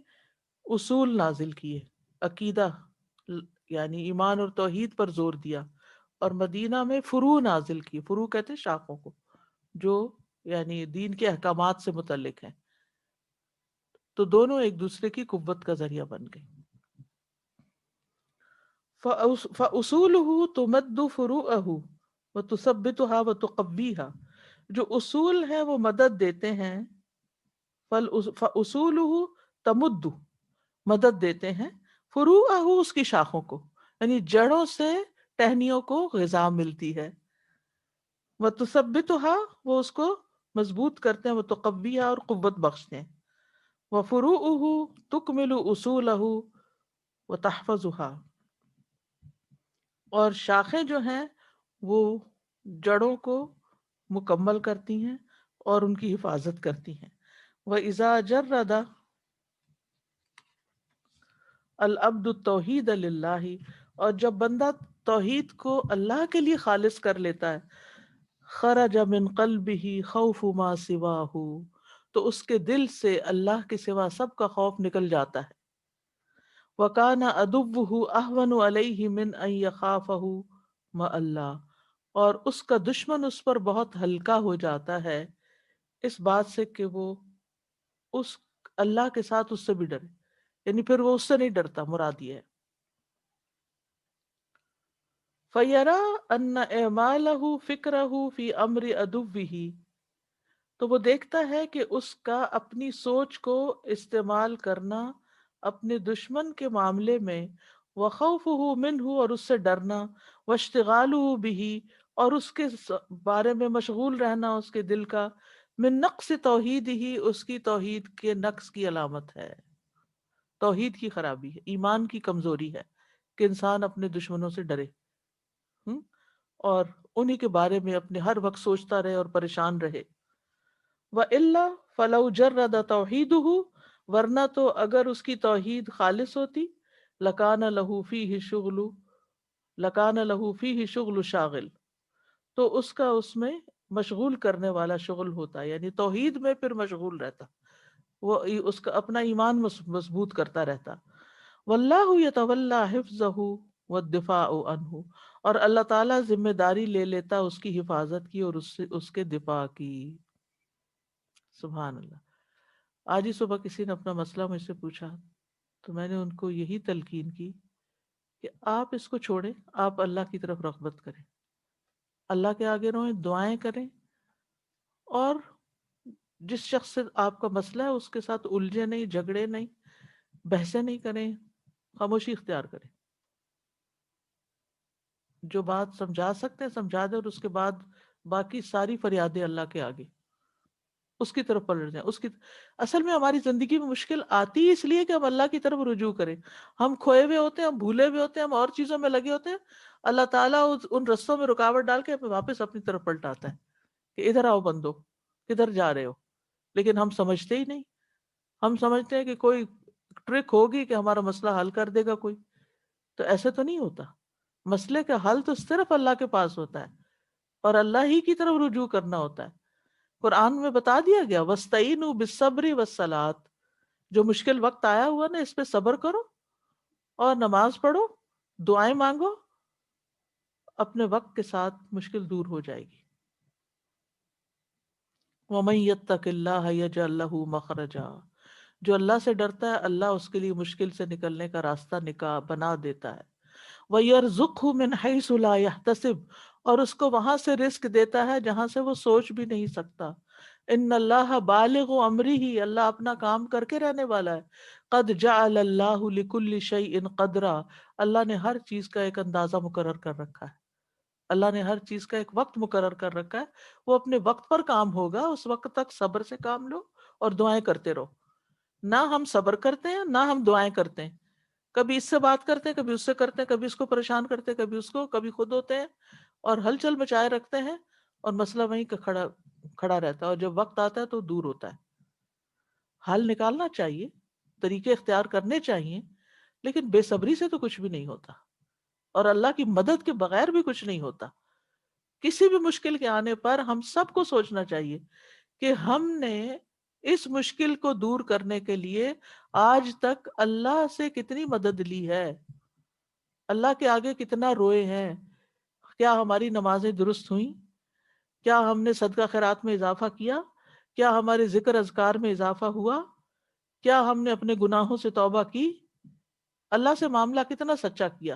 اصول نازل کیے، عقیدہ یعنی ایمان اور توحید پر زور دیا، اور مدینہ میں فروع نازل کی. فروع کہتے ہیں شاخوں کو، جو یعنی دین کے احکامات سے متعلق ہیں. تو دونوں ایک دوسرے کی قوت کا ذریعہ بن گئے. فَأُصُولُهُ تُمَدُّ فُرُوعَهُ وَتُثَبِّتُهَا وَتُقَوِّيهَا، جو اصول ہیں وہ مدد دیتے ہیں. فَأُصُولُهُ تَمُدُّ، مدد دیتے ہیں، فروعَهُ، اس کی شاخوں کو، یعنی جڑوں سے ٹہنیوں کو غذا ملتی ہے. وَتُثَبِّتُهَا، وہ اس کو مضبوط کرتے ہیں، وَتُقَوِّيهَا، اور قوت بخشتے ہیں. وَفُرُوعُهُ تُكْمِلُ أُصُولَهُ وَتَحْفَظُهَا، اور شاخیں جو ہیں وہ جڑوں کو مکمل کرتی ہیں اور ان کی حفاظت کرتی ہیں. وَإِذَا جَرَّدَ الْعَبْدُ التَّوْحِيدَ لِلَّهِ، اور جب بندہ توحید کو اللہ کے لیے خالص کر لیتا ہے، خَرَجَ مِنْ قَلْبِهِ خَوْفُ مَا سِوَاهُ، تو اس کے دل سے اللہ کے سوا سب کا خوف نکل جاتا ہے. وَكَانَ عَدُوُّهُ أَهْوَنُ عَلَيْهِ مِنْ أَنْ يَخَافَهُ مَعَ اللَّهِ، اور اس کا دشمن اس پر بہت ہلکا ہو جاتا ہے اس بات سے کہ وہ اس اللہ کے ساتھ اس سے بھی ڈرے، یعنی پھر وہ اس سے نہیں ڈرتا. مراد یہ ہے فَيَرَى أَنَّ إِعْمَالَهُ فِكْرَهُ فِي أَمْرِ عَدُوِّهِ، تو وہ دیکھتا ہے کہ اس کا اپنی سوچ کو استعمال کرنا اپنے دشمن کے معاملے میں، وَخَوْفُهُ مِنْهُ، اور اس سے ڈرنا، وَاشْتِغَالُهُ بِهِ، اور اس کے بارے میں مشغول رہنا اس کے دل کا، من نقص توحیدہ، اس کی توحید کے نقص کی علامت ہے، توحید کی خرابی ہے، ایمان کی کمزوری ہے کہ انسان اپنے دشمنوں سے ڈرے اور انہی کے بارے میں اپنے ہر وقت سوچتا رہے اور پریشان رہے. وَإِلَّا فَلَوْ جَرَّدَ تَوْحِيدُهُ، ورنہ تو اگر اس کی توحید خالص ہوتی، لَكَانَ لَهُ فِيهِ شُغْلُ شَاغِل، تو اس کا اس میں مشغول کرنے والا شغل ہوتا ہے، یعنی توحید میں پھر مشغول رہتا، وہ اس کا اپنا ایمان مضبوط کرتا رہتا. واللہ یتولی حفظہ والدفاع عنہ، اور اللہ تعالیٰ ذمہ داری لے لیتا اس کی حفاظت کی اور اس کے دفاع کی. سبحان اللہ. آج ہی صبح کسی نے اپنا مسئلہ مجھ سے پوچھا تو میں نے ان کو یہی تلقین کی کہ آپ اس کو چھوڑیں، آپ اللہ کی طرف رغبت کریں، اللہ کے آگے روئیں، دعائیں کریں، اور جس شخص سے آپ کا مسئلہ ہے اس کے ساتھ الجھے نہیں، جھگڑے نہیں، بحثیں نہیں کریں، خاموشی اختیار کریں. جو بات سمجھا سکتے ہیں سمجھا دیں، اور اس کے بعد باقی ساری فریادیں اللہ کے آگے، اس کی طرف پلٹ جائیں. اصل میں ہماری زندگی میں مشکل آتی اس لیے کہ ہم اللہ کی طرف رجوع کریں. ہم کھوئے ہوئے ہوتے ہیں، ہم بھولے ہوئے ہوتے ہیں، ہم اور چیزوں میں لگے ہوتے ہیں. اللہ تعالیٰ ان رستوں میں رکاوٹ ڈال کے ہمیں واپس اپنی طرف پلٹاتا ہے کہ ادھر آؤ بندو، کدھر جا رہے ہو. لیکن ہم سمجھتے ہی نہیں. ہم سمجھتے ہیں کہ کوئی ٹرک ہوگی کہ ہمارا مسئلہ حل کر دے گا کوئی. تو ایسے تو نہیں ہوتا. مسئلے کا حل تو صرف اللہ کے پاس ہوتا ہے، اور اللہ ہی کی طرف رجوع کرنا ہوتا ہے. قرآن میں بتا دیا گیا وَاسْتَعِينُوا بِالصَّبْرِ وَالصَّلَاةِ، جو مشکل وقت آیا ہوا نا اس پہ صبر کرو اور نماز پڑھو، دعائیں مانگو، اپنے وقت کے ساتھ مشکل دور ہو جائے گی. وَمَن يَتَّقِ اللَّهَ يَجْعَل لَّهُ مَخْرَجًا، جو اللہ سے ڈرتا ہے اللہ اس کے لیے مشکل سے نکلنے کا راستہ بنا دیتا ہے. وَيَرْزُقْهُ مِنْ حَيْثُ لَا يَحْتَسِبُ، اور اس کو وہاں سے رزق دیتا ہے جہاں سے وہ سوچ بھی نہیں سکتا. ان اللہ بالغ امرہ، اللہ اپنا کام کر کے رہنے والا ہے. قد جعل اللہ لکل شیء قدرا، اللہ نے ہر چیز کا ایک اندازہ مقرر کر رکھا ہے. اللہ نے ہر چیز کا ایک وقت مقرر کر رکھا ہے، وہ اپنے وقت پر کام ہوگا. اس وقت تک صبر سے کام لو اور دعائیں کرتے رہو. نہ ہم صبر کرتے ہیں نہ ہم دعائیں کرتے ہیں. کبھی اس سے بات کرتے ہیں، کبھی اس سے کرتے ہیں، کبھی اس کو پریشان کرتے ہیں، کبھی اس کو، کبھی خود ہوتے ہیں اور ہلچل مچائے رکھتے ہیں، اور مسئلہ وہیں کا کھڑا رہتا ہے. اور جب وقت آتا ہے تو دور ہوتا ہے. حل نکالنا چاہیے، طریقے اختیار کرنے چاہیے، لیکن بے صبری سے تو کچھ بھی نہیں ہوتا، اور اللہ کی مدد کے بغیر بھی کچھ نہیں ہوتا. کسی بھی مشکل کے آنے پر ہم سب کو سوچنا چاہیے کہ ہم نے اس مشکل کو دور کرنے کے لیے آج تک اللہ سے کتنی مدد لی ہے، اللہ کے آگے کتنا روئے ہیں. کیا ہماری نمازیں درست ہوئیں؟ کیا ہم نے صدقہ خیرات میں اضافہ کیا؟ کیا ہمارے ذکر اذکار میں اضافہ ہوا؟ کیا ہم نے اپنے گناہوں سے توبہ کی؟ اللہ سے معاملہ کتنا سچا کیا؟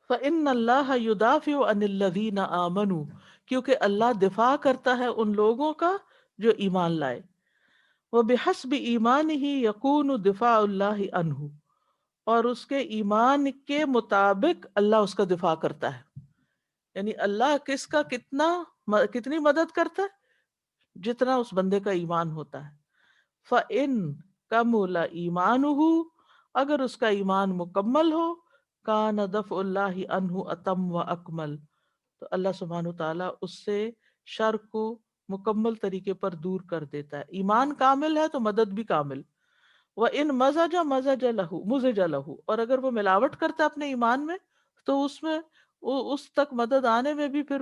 فَإِنَّ اللَّهَ يُدَافِعُ عَنِ الَّذِينَ آمَنُوا، کیونکہ اللہ دفاع کرتا ہے ان لوگوں کا جو ایمان لائے. وَبِحَسْبِ إِيمَانِهِ يَكُونُ دِفَاعُ اللَّهِ عَنْهُ، اور اس کے ایمان کے مطابق اللہ اس کا دفاع کرتا ہے. یعنی اللہ کس کا کتنی مدد کرتا ہے؟ جتنا اس بندے کا ایمان ہوتا ہے. فَإِن كَمُلَ إِيمَانُهُ، اگر اس کا ایمان مکمل ہو، كَانَ دَفْعُ اللَّهِ عَنْهُ أَتَمَّ وَأَكْمَلُ، تو اللہ سبحانہ وتعالیٰ اس سے شر کو مکمل طریقے پر دور کر دیتا ہے. ایمان کامل ہے تو مدد بھی کامل. وَإِن مَزَجَ لَهُ، اور اگر وہ ملاوٹ کرتا ہے اپنے ایمان میں تو اس تک مدد آنے میں بھی پھر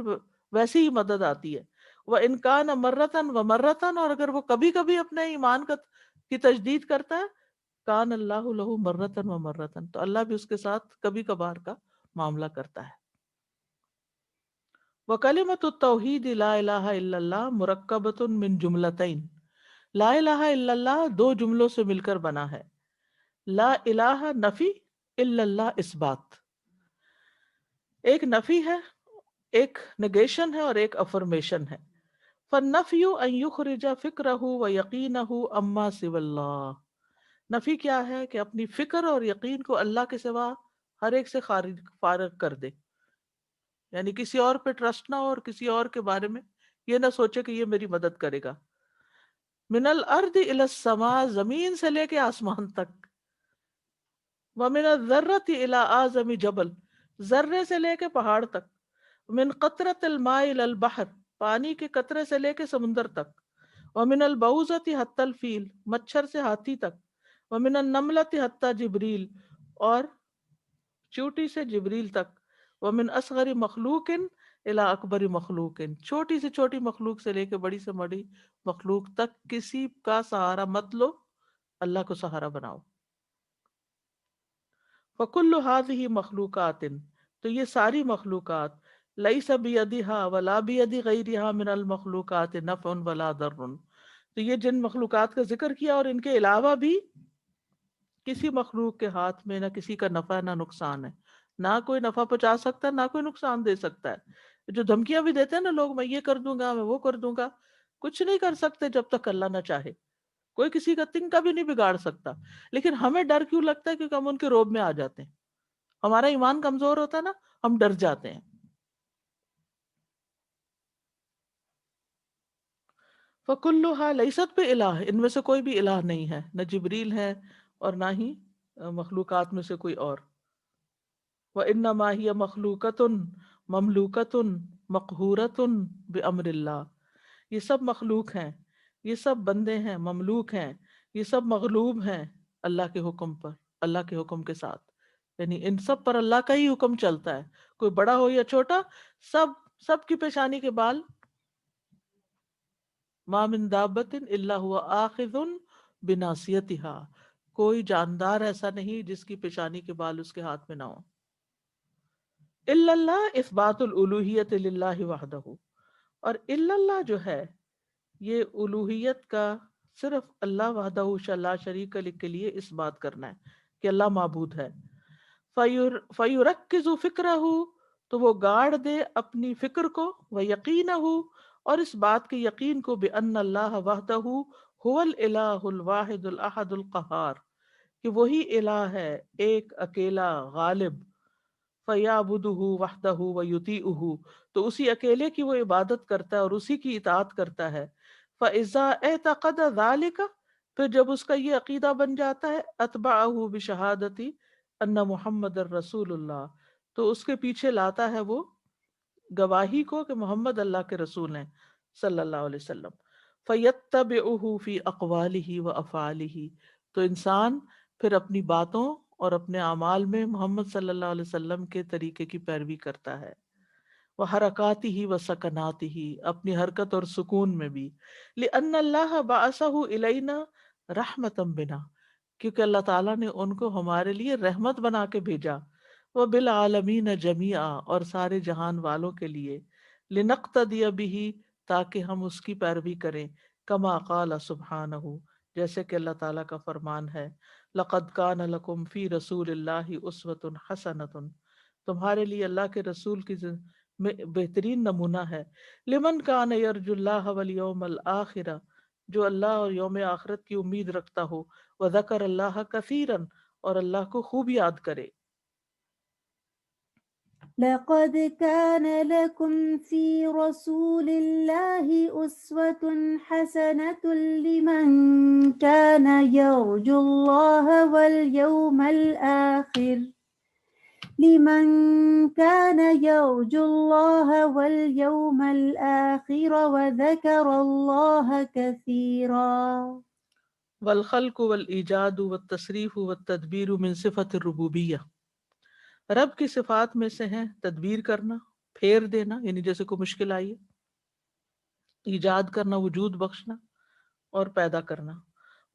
ویسی ہی مدد آتی ہے. وَإِن كَانَ مَرَّةً وَمَرَّةً، اور اگر وہ کبھی کبھی اپنے ایمان کی تجدید کرتا ہے، کان اللہ لہ مرتن و مرتن، تو اللہ بھی اس کے ساتھ کبھی کبھار کا معاملہ کرتا ہے. وکلمۃ التوحید لا الہ الا اللہ مرکبۃ من جملتین، لا الہ الا اللہ دو جملوں سے مل کر بنا ہے. لا الہ نفی، الا اللہ اثبات. ایک نفی ہے، ایک نگیشن ہے، اور ایک افرمیشن ہے. فالنفی ان یخرج فکرہ و یقینہ اما سوى اللہ، نفی کیا ہے کہ اپنی فکر اور یقین کو اللہ کے سوا ہر ایک سے فارغ کر دے. یعنی کسی اور پہ ٹرسٹ نہ ہو اور کسی اور کے بارے میں یہ نہ سوچے کہ یہ میری مدد کرے گا. من الارض الى السماء، زمین سے لے کے آسمان تک. ومن الذرۃ الى اعظم جبل، ذرے سے لے کے پہاڑ تک. من قطرۃ الماء الى البحر، پانی کے قطرے سے لے کے سمندر تک. ومن البعوضۃ حتی الفیل، مچھر سے ہاتھی تک. ومن النملۃ حتی جبریل، اور چیونٹی سے جبریل تک. ومن اصغر مخلوق الی اکبر مخلوق، چھوٹی سے چھوٹی مخلوق سے لے کے بڑی سے بڑی مخلوق تک کسی کا سہارا مت لو، اللہ کو سہارا بناؤ۔ فکل ہذہ مخلوقات، تو یہ ساری مخلوقات، لیس بیدہا ولا بید غیرہا من المخلوقات نفع ولا ضر، تو یہ جن مخلوقات کا ذکر کیا اور ان کے علاوہ بھی کسی مخلوق کے ہاتھ میں نہ کسی کا نفع نہ نقصان ہے، نہ کوئی نفع پہنچا سکتا ہے نہ کوئی نقصان دے سکتا ہے۔ جو دھمکیاں بھی دیتے ہیں نا لوگ، میں یہ کر دوں گا، میں وہ کر دوں گا، کچھ نہیں کر سکتے جب تک اللہ نہ چاہے۔ کوئی کسی کا تنکا بھی نہیں بگاڑ سکتا، لیکن ہمیں ڈر کیوں لگتا ہے؟ کیونکہ ہم ان کے روب میں آ جاتے ہیں، ہمارا ایمان کمزور ہوتا ہے نا، ہم ڈر جاتے ہیں۔ فَكُلُّهَا لَيْسَتْ بِإِلَٰهٍ، ان میں سے کوئی بھی الہ نہیں ہے، نہ جبریل ہے اور نہ ہی مخلوقات میں سے کوئی اور۔ وَإِنَّمَا هِيَ مَخْلُوقَةٌ مَمْلُوكَةٌ مَقْهُورَةٌ بِأَمْرِ اللَّهِ، یہ سب مخلوق ہیں، یہ سب بندے ہیں، مملوک ہیں، یہ سب مغلوب ہیں اللہ کے حکم پر، اللہ کے حکم کے ساتھ، یعنی ان سب پر اللہ کا ہی حکم چلتا ہے، کوئی بڑا ہو یا چھوٹا، سب کی پیشانی کے بال، ما من دابت الا هو آخذ بناصیتها، کوئی جاندار ایسا نہیں جس کی پیشانی کے بال اس کے ہاتھ میں نہ ہو۔ الا اللہ اثبات الالوہیت للہ وحدہ، اور الا اللہ جو ہے یہ الوہیت کا صرف اللہ وحدہ لا شریک لہ کے لیے اس بات کرنا ہے کہ اللہ معبود ہے۔ فیرکز فکرہ، تو وہ گاڑ دے اپنی فکر کو، ویقینہ، اور اس بات کے یقین کو، بأن اللہ وحدہ هو الالہ الواحد الاحد القہار، کہ وہی الہ ہے ایک اکیلا غالب، فَيَعْبُدُهُ وَحْدَهُ وَيُطِيعُهُ، تو اسی اکیلے کی وہ عبادت کرتا ہے اور اسی کی اطاعت کرتا ہے۔ فَإِذَا اعْتَقَدَ ذَلِكَ، پھر جب اس کا یہ عقیدہ بن جاتا ہے، أَتْبَعَهُ بِشَهَادَةِ أَنَّ مُحَمَّدَ الرَّسُولُ اللَّهِ، تو اس کے پیچھے لاتا ہے وہ گواہی کو کہ محمد اللہ کے رسول ہیں صلی اللہ علیہ وسلم۔ فَيَتَّبِعُهُ فِي أَقْوَالِهِ وَأَفْعَالِهِ، تو انسان پھر اپنی باتوں اور اپنے اعمال میں محمد صلی اللہ علیہ وسلم کے طریقے کی پیروی کرتا ہے۔ وَحَرَكَاتِهِ وَسَكَنَاتِهِ، اپنی حرکت اور سکون میں بھی۔ لِأَنَّ اللَّهَ بَعَثَهُ إِلَيْنَا رَحْمَةً بِنَا، کیونکہ اللہ تعالیٰ نے ان کو ہمارے لیے رحمت بنا کے بھیجا۔ وَبِالْعَالَمِينَ جَمِيعًا، اور سارے جہان والوں کے لیے۔ لِنَقْتَدِيَ بِهِ، تاکہ ہم اس کی پیروی کریں۔ کما قال سبحانہ، جیسے کہ اللہ تعالیٰ کا فرمان ہے، لَقَدْ كَانَ لَكُمْ فِي رَسُولِ اللَّهِ أُسْوَةٌ حَسَنَةٌ، تمہارے لیے اللہ کے رسول کی میں بہترین نمونہ ہے۔ لمن كان يرجو الله واليوم الآخر، جو اللہ اور یوم آخرت کی امید رکھتا ہو، وذکر اللہ کثیرا، اور اللہ کو خوب یاد کرے۔
لقد كان لكم في رسول الله أسوة حسنة لمن كان يرجو الله واليوم الآخر وذكر الله كثيرا۔
والخلق والایجاد والتصریف والتدبیر من صفت الربوبیہ، رب کی صفات میں سے ہیں تدبیر کرنا، پھیر دینا، یعنی جیسے کوئی مشکل آئی ہے، ایجاد کرنا، وجود بخشنا اور پیدا کرنا۔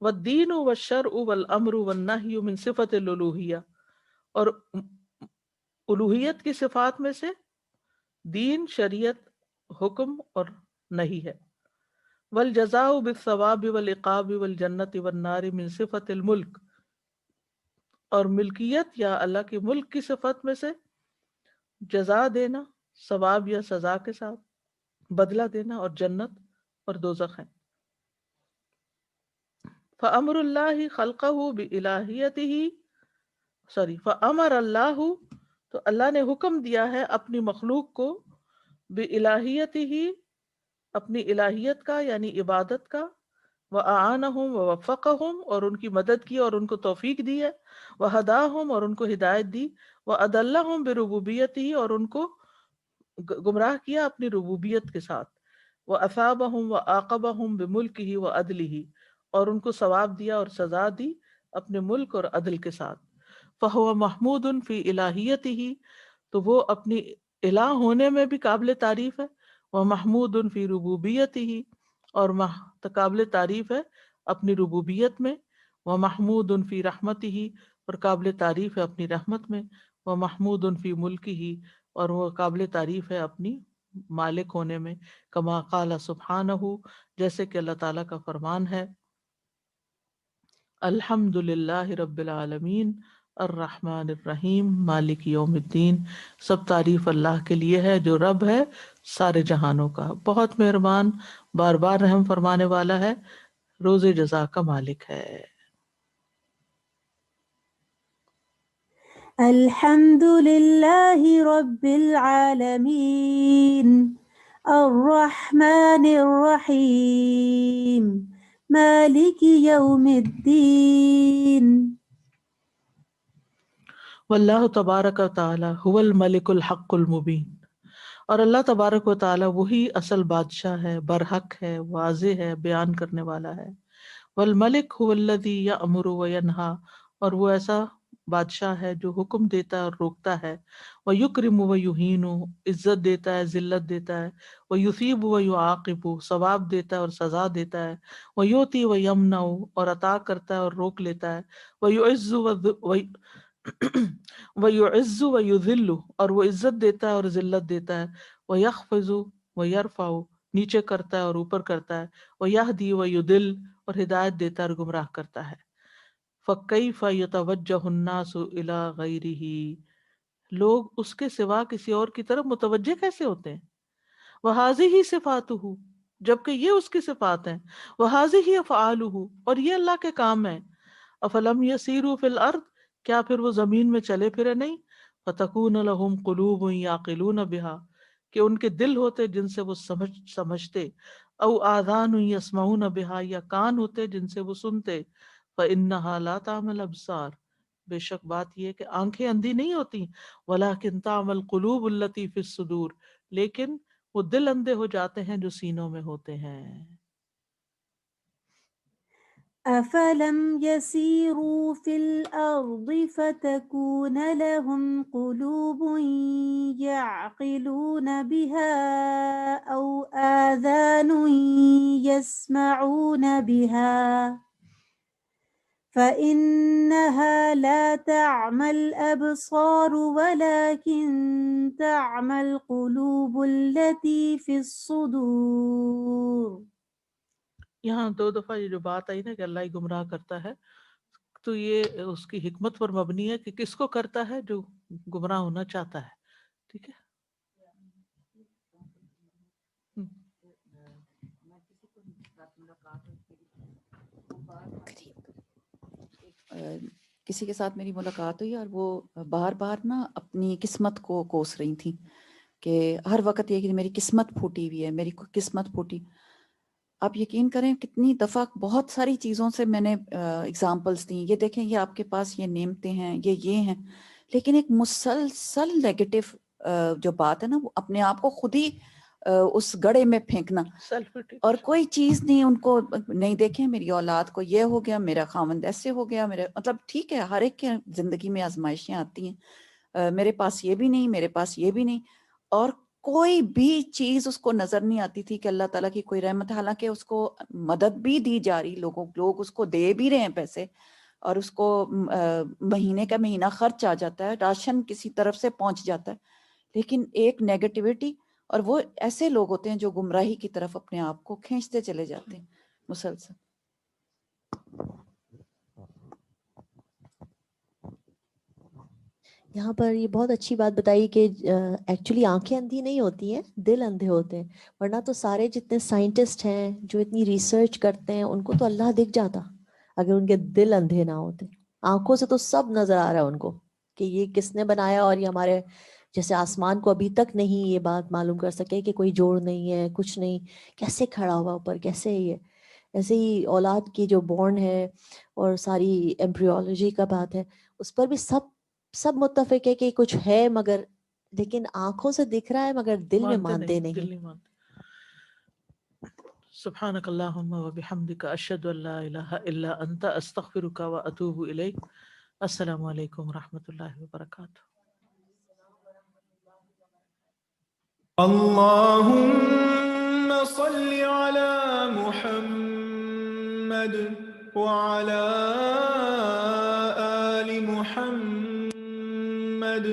والدین والشرع والامر والنہی من صفت الالوہیہ، اور الوہیت کی صفات میں سے دین، شریعت، حکم اور نہی ہے۔ والجزاء بالثواب والعقاب والجنت والنار من صفت الملک، اور ملکیت یا اللہ کے ملک کی صفت میں سے جزا دینا، ثواب یا سزا کے ساتھ بدلہ دینا، اور جنت اور دوزخ ہیں۔ فأمر اللہ خلقہ فأمر اللہ، تو اللہ نے حکم دیا ہے اپنی مخلوق کو، بِإِلَٰهِيَتِهِ، اپنی الہیت کا یعنی عبادت کا، وَأَعَانَهُمْ وَوَفَّقَهُمْ، اور ان کی مدد کی اور ان کو توفیق دی ہے، وَهَدَاهُمْ، اور ان کو ہدایت دی، وَأَضَلَّهُمْ بِرُبُوبِيَّتِهِ، اور ان کو گمراہ کیا اپنی ربوبیت کے ساتھ، وَأَثَابَهُمْ وَعَاقَبَهُمْ بِمُلْكِهِ وَعَدْلِهِ، اور ان کو ثواب دیا اور سزا دی اپنے ملک اور عدل کے ساتھ۔ فَهُوَ مَحْمُودٌ فِي إِلَٰهِيَتِهِ، تو وہ اپنی الہ ہونے میں بھی قابل تعریف ہے، وہ محمود فی ربوبیت ہی، اور قابل تعریف ہے اپنی ربوبیت میں، وہ محمود فی رحمت ہی، اور قابل تعریف ہے اپنی رحمت میں، وہ محمود فی ملک ہی، اور وہ قابل تعریف ہے اپنی مالک ہونے میں، کما قال سبحانہ، جیسے کہ اللہ تعالیٰ کا فرمان ہے، الحمد للہ رب العالمین الرحمن الرحیم مالک یوم الدین، سب تعریف اللہ کے لیے ہے جو رب ہے سارے جہانوں کا، بہت مہربان، بار بار رحم فرمانے والا ہے، روز جزا کا مالک ہے۔
الحمد للہ رب العالمین الرحمن الرحیم مالک یوم الدین۔
واللہ تبارک و تعالی هو الملک الحق المبین، اور اللہ تبارک و تعالی وہی اصل بادشاہ ہے، برحق ہے، واضح ہے، بیان کرنے والا ہے۔ والملک هو الذی یأمر وینہا، اور وہ ایسا بادشاہ ہے جو حکم دیتا ہے اور روکتا ہے، ویکرم ویہین، عزت دیتا ہے، ذلت دیتا ہے، ویثیب ویعاقب، ثواب دیتا ہے اور سزا دیتا ہے، ویؤتی ویمنع، اور عطا کرتا ہے اور روک لیتا ہے، ویعز ویعز ویذل، اور وہ عزت دیتا ہے اور ذلت دیتا ہے، ویخفض ویرفع، نیچے کرتا ہے اور اوپر کرتا ہے، ویہدی ویضل، اور ہدایت دیتا ہے اور گمراہ کرتا ہے۔ فَكَيْفَ يَتَوَجَّهُ النَّاسُ إِلَىٰ غَيْرِهِ، لوگ اس کے سوا کسی اور کی طرف متوجہ کیسے ہوتے ہیں؟ وَهَذِهِ صِفَاتُهُ، جبکہ یہ اس کی صفات ہیں، وَهَذِهِ أَفْعَالُهُ، اور یہ اللہ کے کام ہیں۔ أَفَلَمْ يَسِيرُوا فِي الْأَرْضِ، کیا پھر وہ زمین میں چلے پھرے نہیں؟ فَتَكُونَ لَهُمْ قُلُوبٌ يَعْقِلُونَ بِهَا، کہ ان کے دل ہوتے جن سے وہ سمجھتے، او آذان يسمعون بها، یا کان ہوتے جن سے وہ سنتے، فإنها لا تعمى الأبصار، بے شک بات یہ کہ آنکھیں اندھی نہیں ہوتی، ولكن تعمى القلوب التي في الصدور، لیکن وہ دل اندھے ہو جاتے ہیں جو سینوں میں ہوتے ہیں۔
أفلم يسيروا في الأرض فتكون لهم قلوب يعقلون بها أو آذان يسمعون بها فإنها لا تعمى الأبصار ولكن تعمى القلوب التي في الصدور۔
یہاں دو دفعہ یہ جو بات آئی نا کہ اللہ ہی گمراہ کرتا ہے، تو یہ اس کی حکمت پر مبنی ہے کہ کس کو کرتا ہے؟ جو گمراہ ہونا چاہتا ہے، ٹھیک ہے۔
کسی کے ساتھ میری ملاقات ہوئی اور وہ بار بار نا اپنی قسمت کو کوس رہی تھیں کہ ہر وقت یہ کہ میری قسمت پھوٹی ہوئی ہے، میری قسمت پھوٹی۔ آپ یقین کریں کتنی دفعہ بہت ساری چیزوں سے میں نے اگزامپلس دیں، یہ دیکھیں یہ آپ کے پاس یہ نعمتیں ہیں، یہ ہیں، لیکن ایک مسلسل نیگیٹو جو بات ہے نا، وہ اپنے آپ کو خود ہی اس گڑھے میں پھینکنا، اور کوئی چیز نہیں ان کو نہیں دیکھیں میری اولاد کو یہ ہو گیا، میرا خاوند ایسے ہو گیا، میرے مطلب ٹھیک ہے ہر ایک کے زندگی میں آزمائشیں آتی ہیں، میرے پاس یہ بھی نہیں، میرے پاس یہ بھی نہیں، اور کوئی بھی چیز اس کو نظر نہیں آتی تھی کہ اللہ تعالیٰ کی کوئی رحمت، حالانکہ اس کو مدد بھی دی جا رہی، لوگ اس کو دے بھی رہے ہیں پیسے، اور اس کو مہینے کا مہینہ خرچ آ جاتا ہے، راشن کسی طرف سے پہنچ جاتا ہے، لیکن ایک نیگیٹیوٹی، اور وہ ایسے لوگ ہوتے ہیں جو گمراہی کی طرف اپنے آپ کو کھینچتے چلے جاتے ہیں مسلسل۔
یہاں پر یہ بہت اچھی بات بتائی کہ ایکچولی آنکھیں اندھی نہیں ہوتی ہیں، دل اندھے ہوتے ہیں، ورنہ تو سارے جتنے سائنٹسٹ ہیں جو اتنی ریسرچ کرتے ہیں ان کو تو اللہ دکھ جاتا اگر ان کے دل اندھے نہ ہوتے۔ آنکھوں سے تو سب نظر آ رہا ہے ان کو کہ یہ کس نے بنایا، اور یہ ہمارے جیسے آسمان کو ابھی تک نہیں یہ بات معلوم کر سکے کہ کوئی جوڑ نہیں ہے، کچھ نہیں، کیسے کھڑا ہوا اوپر، کیسے یہ ایسے ہی اولاد کی جو بورن ہے اور ساری ایمبریولوجی کا بات ہے، اس پر بھی سب متفق ہے کہ کچھ ہے، مگر لیکن آنکھوں سے دکھ رہا ہے مگر دل میں مانتے نہیں۔
سبحانک اللہم و بحمدک، اشہد ان لا الہ الا انت، استغفرک و اتوب الیک۔ السلام علیکم و رحمۃ اللہ وبرکاتہ۔
اللهم صل على محمد وعلى آل محمد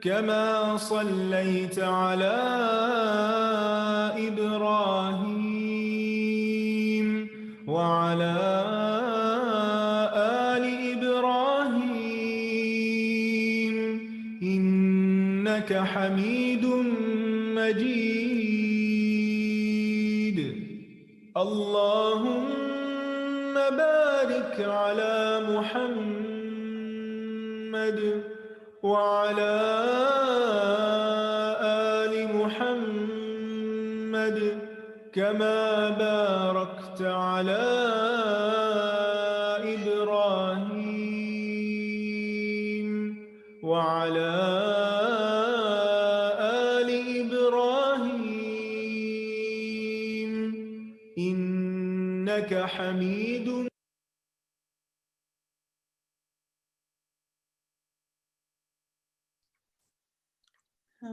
كما صليت على إبراهيم وعلى آل إبراهيم إنك حميد مجيد. اللهم بارك على محمد وعلى آل محمد كما باركت على إبراهيم وعلى آل إبراهيم إنك حميد.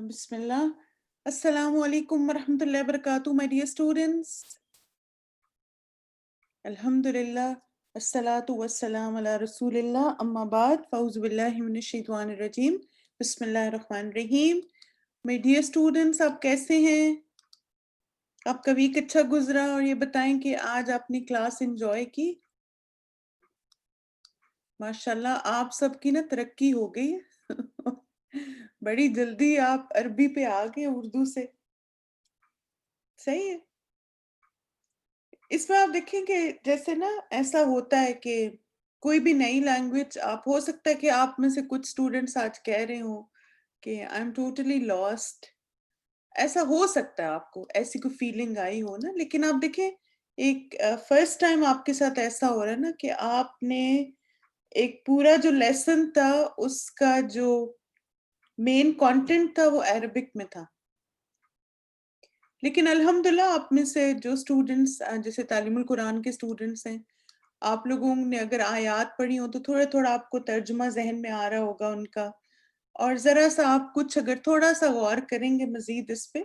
Bismillah. Assalamu alaikum wa rahmatullahi wa barakatuh, my dear students. Alhamdulillah. Assalatu wassalam ala rasulillah. Amma baad. Fauzu billahi minash shaitanir rajim. Bismillahir rahmanir rahim. My dear students, آپ کیسے ہیں؟ آپ کا ویک اچھا گزرا؟ اور یہ بتائیں کہ آج اپنی کلاس انجوائے کی؟ ماشاءاللہ آپ سب کی نا ترقی ہو گئی ہے. بڑی جلدی آپ عربی پہ آ گئے اردو سے. صحیح ہے. اس میں آپ دیکھیں کہ جیسے نا ایسا ہوتا ہے کہ کوئی بھی نئی لینگویج آپ ہو سکتا ہے کہ آپ میں سے کچھ اسٹوڈنٹس آج کہہ رہے ہوں کہ آئی ایم ٹوٹلی لاسٹ. ایسا ہو سکتا ہے آپ کو ایسی کوئی فیلنگ آئی ہو نا. لیکن آپ دیکھیں ایک فرسٹ ٹائم آپ کے ساتھ ایسا ہو رہا ہے نا کہ آپ نے ایک پورا جو لیسن تھا اس کا جو مین کانٹینٹ تھا وہ عربک میں تھا. لیکن الحمدللہ آپ میں سے جو اسٹوڈنٹس جیسے تعلیم القرآن کے اسٹوڈنٹس ہیں آپ لوگوں نے اگر آیات پڑھی ہوں تو تھوڑا تھوڑا آپ کو ترجمہ ذہن میں آ رہا ہوگا ان کا. اور ذرا سا آپ کچھ اگر تھوڑا سا غور کریں گے مزید اس پہ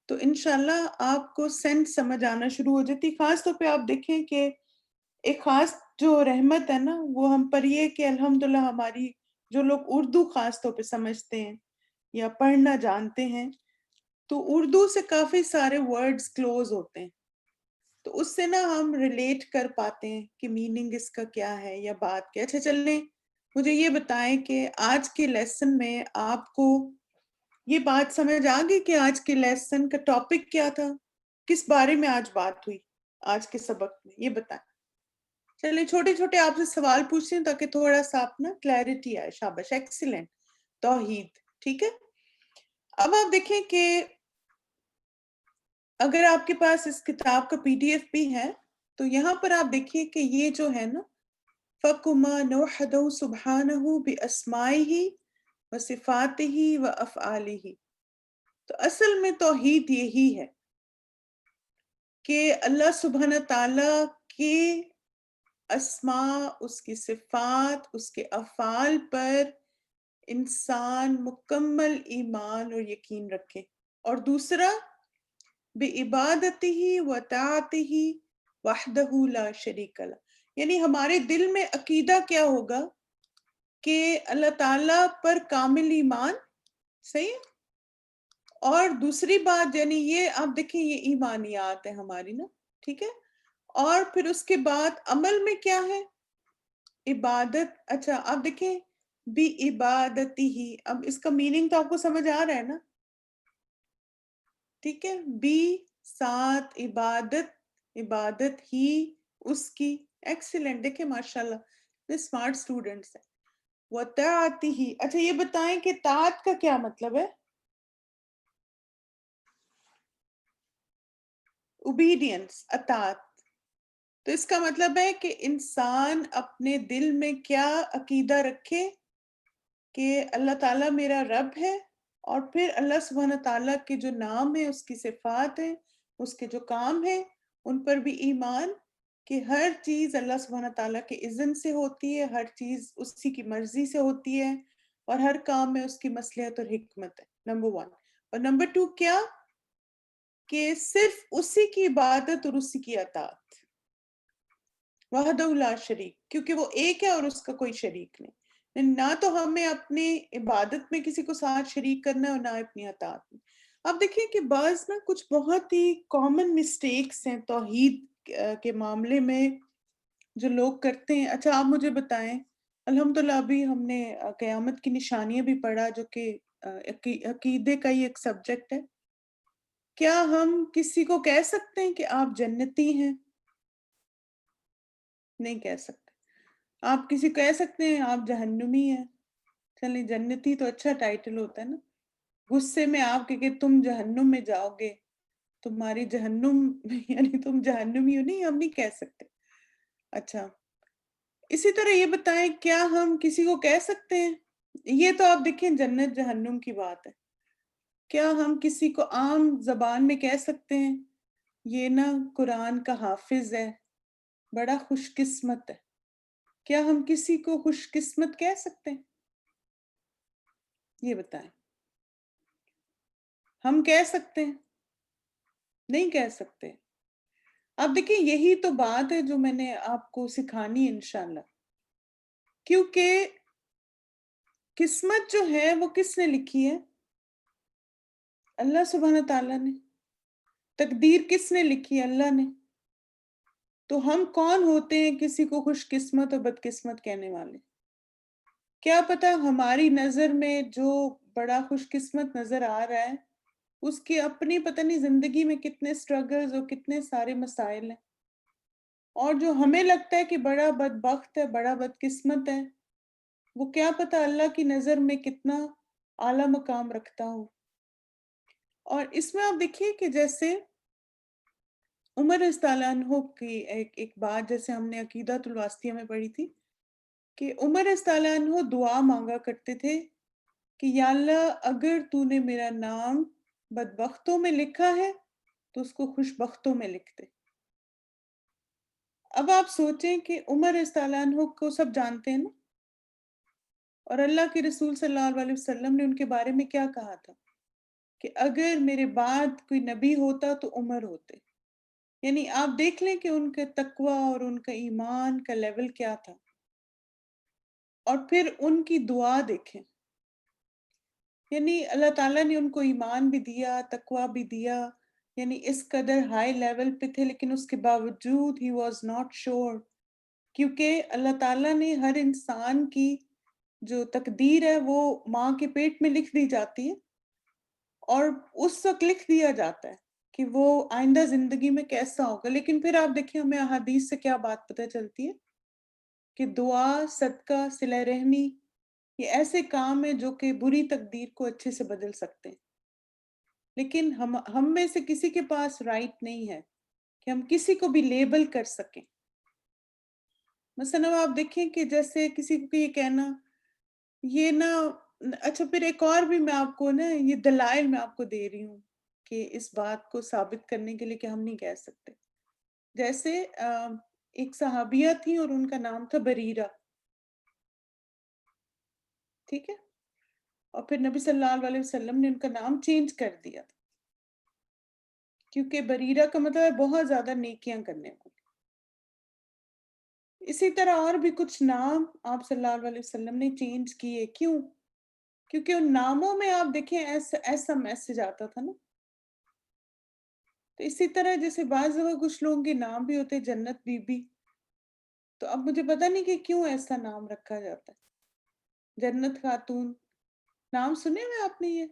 تو انشاءاللہ آپ کو سینس سمجھ آنا شروع ہو جاتی. خاص طور پہ آپ دیکھیں کہ ایک خاص جو رحمت ہے نا وہ ہم پر یہ کہ الحمدللہ ہماری جو لوگ اردو خاص طور پہ سمجھتے ہیں یا پڑھنا جانتے ہیں تو اردو سے کافی سارے ورڈز کلوز ہوتے ہیں. تو اس سے نا ہم ریلیٹ کر پاتے ہیں کہ میننگ اس کا کیا ہے یا بات کیا. اچھا چلیں مجھے یہ بتائیں کہ آج کے لیسن میں آپ کو یہ بات سمجھ آ گئی کہ آج کے لیسن کا ٹاپک کیا تھا؟ کس بارے میں آج بات ہوئی آج کے سبق میں؟ یہ بتائیں. چلیں چھوٹے چھوٹے آپ سے سوال پوچھتے ہیں تاکہ تھوڑا سا آپ نا کلیئرٹی آئے. شاباش، ایکسیلنٹ. توحید. ٹھیک ہے. اب آپ دیکھیں کہ اگر آپ کے پاس اس کتاب کا PDF بھی ہے تو یہاں پر آپ دیکھیے کہ یہ جو ہے نا فَقُمَا نَوْحَدَهُ سُبْحَانَهُ بِأَسْمَائِهِ وَصِفَاتِهِ وَأَفْعَالِهِ. تو اصل میں توحید یہی ہے کہ اللہ سبحانہ تعالیٰ کے اسماء، اس کی صفات، اس کے افعال پر انسان مکمل ایمان اور یقین رکھے. اور دوسرا بِعِبَادَتِهِ وَطَاعَتِهِ وَحْدَهُ لَا شَرِيكَ لَهُ. یعنی ہمارے دل میں عقیدہ کیا ہوگا کہ اللہ تعالیٰ پر کامل ایمان. صحیح. اور دوسری بات یعنی یہ آپ دیکھیں یہ ایمانیات ہے ہماری نا. ٹھیک ہے. اور پھر اس کے بعد عمل میں کیا ہے؟ عبادت. اچھا آپ دیکھیں بِعِبَادَتِهِ. اب اس کا میننگ تو آپ کو سمجھ آ رہا ہے نا. ٹھیک ہے. بی ساتھ عبادت، عبادت ہی اس کی. ایکسیلنٹ. دیکھیں ماشاءاللہ یہ اسمارٹ اسٹوڈنٹس ہیں. وَطَاعَتِهِ. اچھا یہ بتائیں کہ طاعت کا کیا مطلب ہے؟ اوبیڈینس، اطاعت. تو اس کا مطلب ہے کہ انسان اپنے دل میں کیا عقیدہ رکھے کہ اللہ تعالیٰ میرا رب ہے اور پھر اللہ سبحانہ تعالیٰ کے جو نام ہیں، اس کی صفات ہیں، اس کے جو کام ہیں ان پر بھی ایمان کہ ہر چیز اللہ سبحانہ تعالیٰ کے اذن سے ہوتی ہے، ہر چیز اسی کی مرضی سے ہوتی ہے اور ہر کام میں اس کی مصلحت اور حکمت ہے. نمبر 1. اور نمبر 2 کیا؟ کہ صرف اسی کی عبادت اور اسی کی اطاعت، وحدہ لا شریک، کیونکہ وہ ایک ہے اور اس کا کوئی شریک نہیں، نہ تو ہمیں اپنی عبادت میں کسی کو ساتھ شریک کرنا ہے اور نہ اپنی اطاعت میں۔ اب دیکھیں کہ بعض نا کچھ بہت ہی کامن مسٹیکس ہیں توحید کے معاملے میں جو لوگ کرتے ہیں۔ اچھا آپ مجھے بتائیں، الحمدللہ ابھی ہم نے قیامت کی نشانیاں بھی پڑھا جو کہ عقیدے کا ہی ایک سبجیکٹ ہے۔ کیا ہم کسی کو کہہ سکتے ہیں کہ آپ جنتی ہیں؟ نہیں کہہ سکتے۔ آپ کسی کو کہہ سکتے ہیں آپ جہنمی ہیں؟ چلیں جنتی تو اچھا ٹائٹل ہوتا ہے نا، غصے میں آپ کہ تم جہنم میں جاؤ گے، تمہاری جہنم یعنی تم جہنمی ہو، نہیں ہم نہیں کہہ سکتے۔ اچھا اسی طرح یہ بتائیں کیا ہم کسی کو کہہ سکتے ہیں، یہ تو آپ دیکھیں جنت جہنم کی بات ہے، کیا ہم کسی کو عام زبان میں کہہ سکتے ہیں یہ نا قرآن کا حافظ ہے، بڑا خوش قسمت ہے؟ کیا ہم کسی کو خوش قسمت کہہ سکتے ہیں؟ یہ بتائیں، ہم کہہ سکتے ہیں؟ نہیں کہہ سکتے۔ اب دیکھیں یہی تو بات ہے جو میں نے آپ کو سکھانی ہے انشاءاللہ، کیونکہ قسمت جو ہے وہ کس نے لکھی ہے؟ اللہ سبحانہ تعالیٰ نے۔ تقدیر کس نے لکھی ہے؟ اللہ نے۔ تو ہم کون ہوتے ہیں کسی کو خوش قسمت اور بدقسمت کہنے والے؟ کیا پتہ ہماری نظر میں جو بڑا خوش قسمت نظر آ رہا ہے اس کی اپنی پتہ نہیں زندگی میں کتنے سٹرگلز اور کتنے سارے مسائل ہیں، اور جو ہمیں لگتا ہے کہ بڑا بدبخت ہے، بڑا بدقسمت ہے، وہ کیا پتہ اللہ کی نظر میں کتنا اعلیٰ مقام رکھتا ہو۔ اور اس میں آپ دیکھیے کہ جیسے عمر رضی اللہ عنہ کی ایک بات جیسے ہم نے عقیدۃ الواسطیہ میں پڑھی تھی کہ عمر رضی اللہ عنہ دعا مانگا کرتے تھے کہ یا اللہ اگر تو نے میرا نام بدبختوں میں لکھا ہے تو اس کو خوش بختوں میں لکھ دے۔ اب آپ سوچیں کہ عمر رضی اللہ عنہ کو سب جانتے ہیں نا، اور اللہ کے رسول صلی اللہ علیہ وسلم نے ان کے بارے میں کیا کہا تھا کہ اگر میرے بعد کوئی نبی ہوتا تو عمر ہوتے۔ یعنی آپ دیکھ لیں کہ ان کے تقوی اور ان کا ایمان کا لیول کیا تھا، اور پھر ان کی دعا دیکھیں، یعنی اللہ تعالیٰ نے ان کو ایمان بھی دیا، تقوی بھی دیا، یعنی اس قدر ہائی لیول پہ تھے، لیکن اس کے باوجود ہی واز ناٹ شور، کیونکہ اللہ تعالیٰ نے ہر انسان کی جو تقدیر ہے وہ ماں کے پیٹ میں لکھ دی جاتی ہے، اور اس وقت لکھ دیا جاتا ہے کہ وہ آئندہ زندگی میں کیسا ہوگا۔ لیکن پھر آپ دیکھیں ہمیں احادیث سے کیا بات پتہ چلتی ہے کہ دعا، صدقہ، صلہ رحمی یہ ایسے کام ہیں جو کہ بری تقدیر کو اچھے سے بدل سکتے ہیں، لیکن ہم میں سے کسی کے پاس رائٹ نہیں ہے کہ ہم کسی کو بھی لیبل کر سکیں۔ مثلا آپ دیکھیں کہ جیسے کسی کو یہ کہنا یہ نا، اچھا پھر ایک اور بھی میں آپ کو نا یہ دلائل میں آپ کو دے رہی ہوں کہ اس بات کو ثابت کرنے کے لیے کہ ہم نہیں کہہ سکتے۔ جیسے ایک صحابیہ تھی اور ان کا نام تھا بریرہ، ٹھیک ہے، اور پھر نبی صلی اللہ علیہ وسلم نے ان کا نام چینج کر دیا تھا، کیونکہ بریرہ کا مطلب ہے بہت زیادہ نیکیاں کرنے والی۔ اسی طرح اور بھی کچھ نام آپ صلی اللہ علیہ وسلم نے چینج کیے، کیوں؟ کیونکہ ان ناموں میں آپ دیکھیں ایسا میسج آتا تھا نا۔ تو اسی طرح جیسے بعض جگہ کچھ لوگوں کے نام بھی ہوتے جنت بی بی، تو اب مجھے پتہ نہیں کہ کیوں ایسا نام رکھا جاتا ہے، جنت خاتون، نام سنے ہوئے آپ نے یہ؟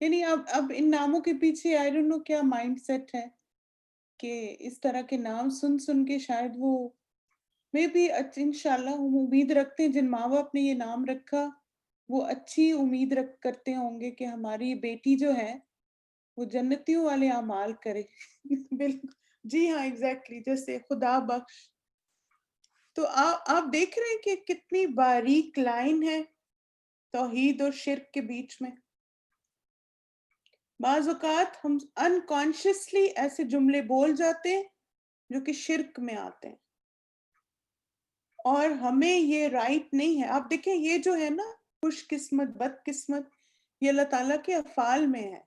یعنی اب ان ناموں کے پیچھے آئی ڈونٹ نو کیا مائنڈ سیٹ ہے کہ اس طرح کے نام سن کے شاید وہ میں بھی انشاءاللہ ہم امید رکھتے ہیں جن ماں باپ نے یہ نام رکھا وہ اچھی امید کرتے ہوں گے کہ ہماری بیٹی جو ہے وہ جنتیوں والے اعمال کرے۔ بالکل جی ہاں، ایگزیکٹلی، جیسے خدا بخش۔ تو آپ دیکھ رہے ہیں کہ کتنی باریک لائن ہے توحید اور شرک کے بیچ میں۔ بعض اوقات ہم انکانشیسلی ایسے جملے بول جاتے ہیں جو کہ شرک میں آتے ہیں، اور ہمیں یہ رائٹ نہیں ہے۔ آپ دیکھیں یہ جو ہے نا خوش قسمت بد قسمت، یہ اللہ تعالیٰ کے افعال میں ہے،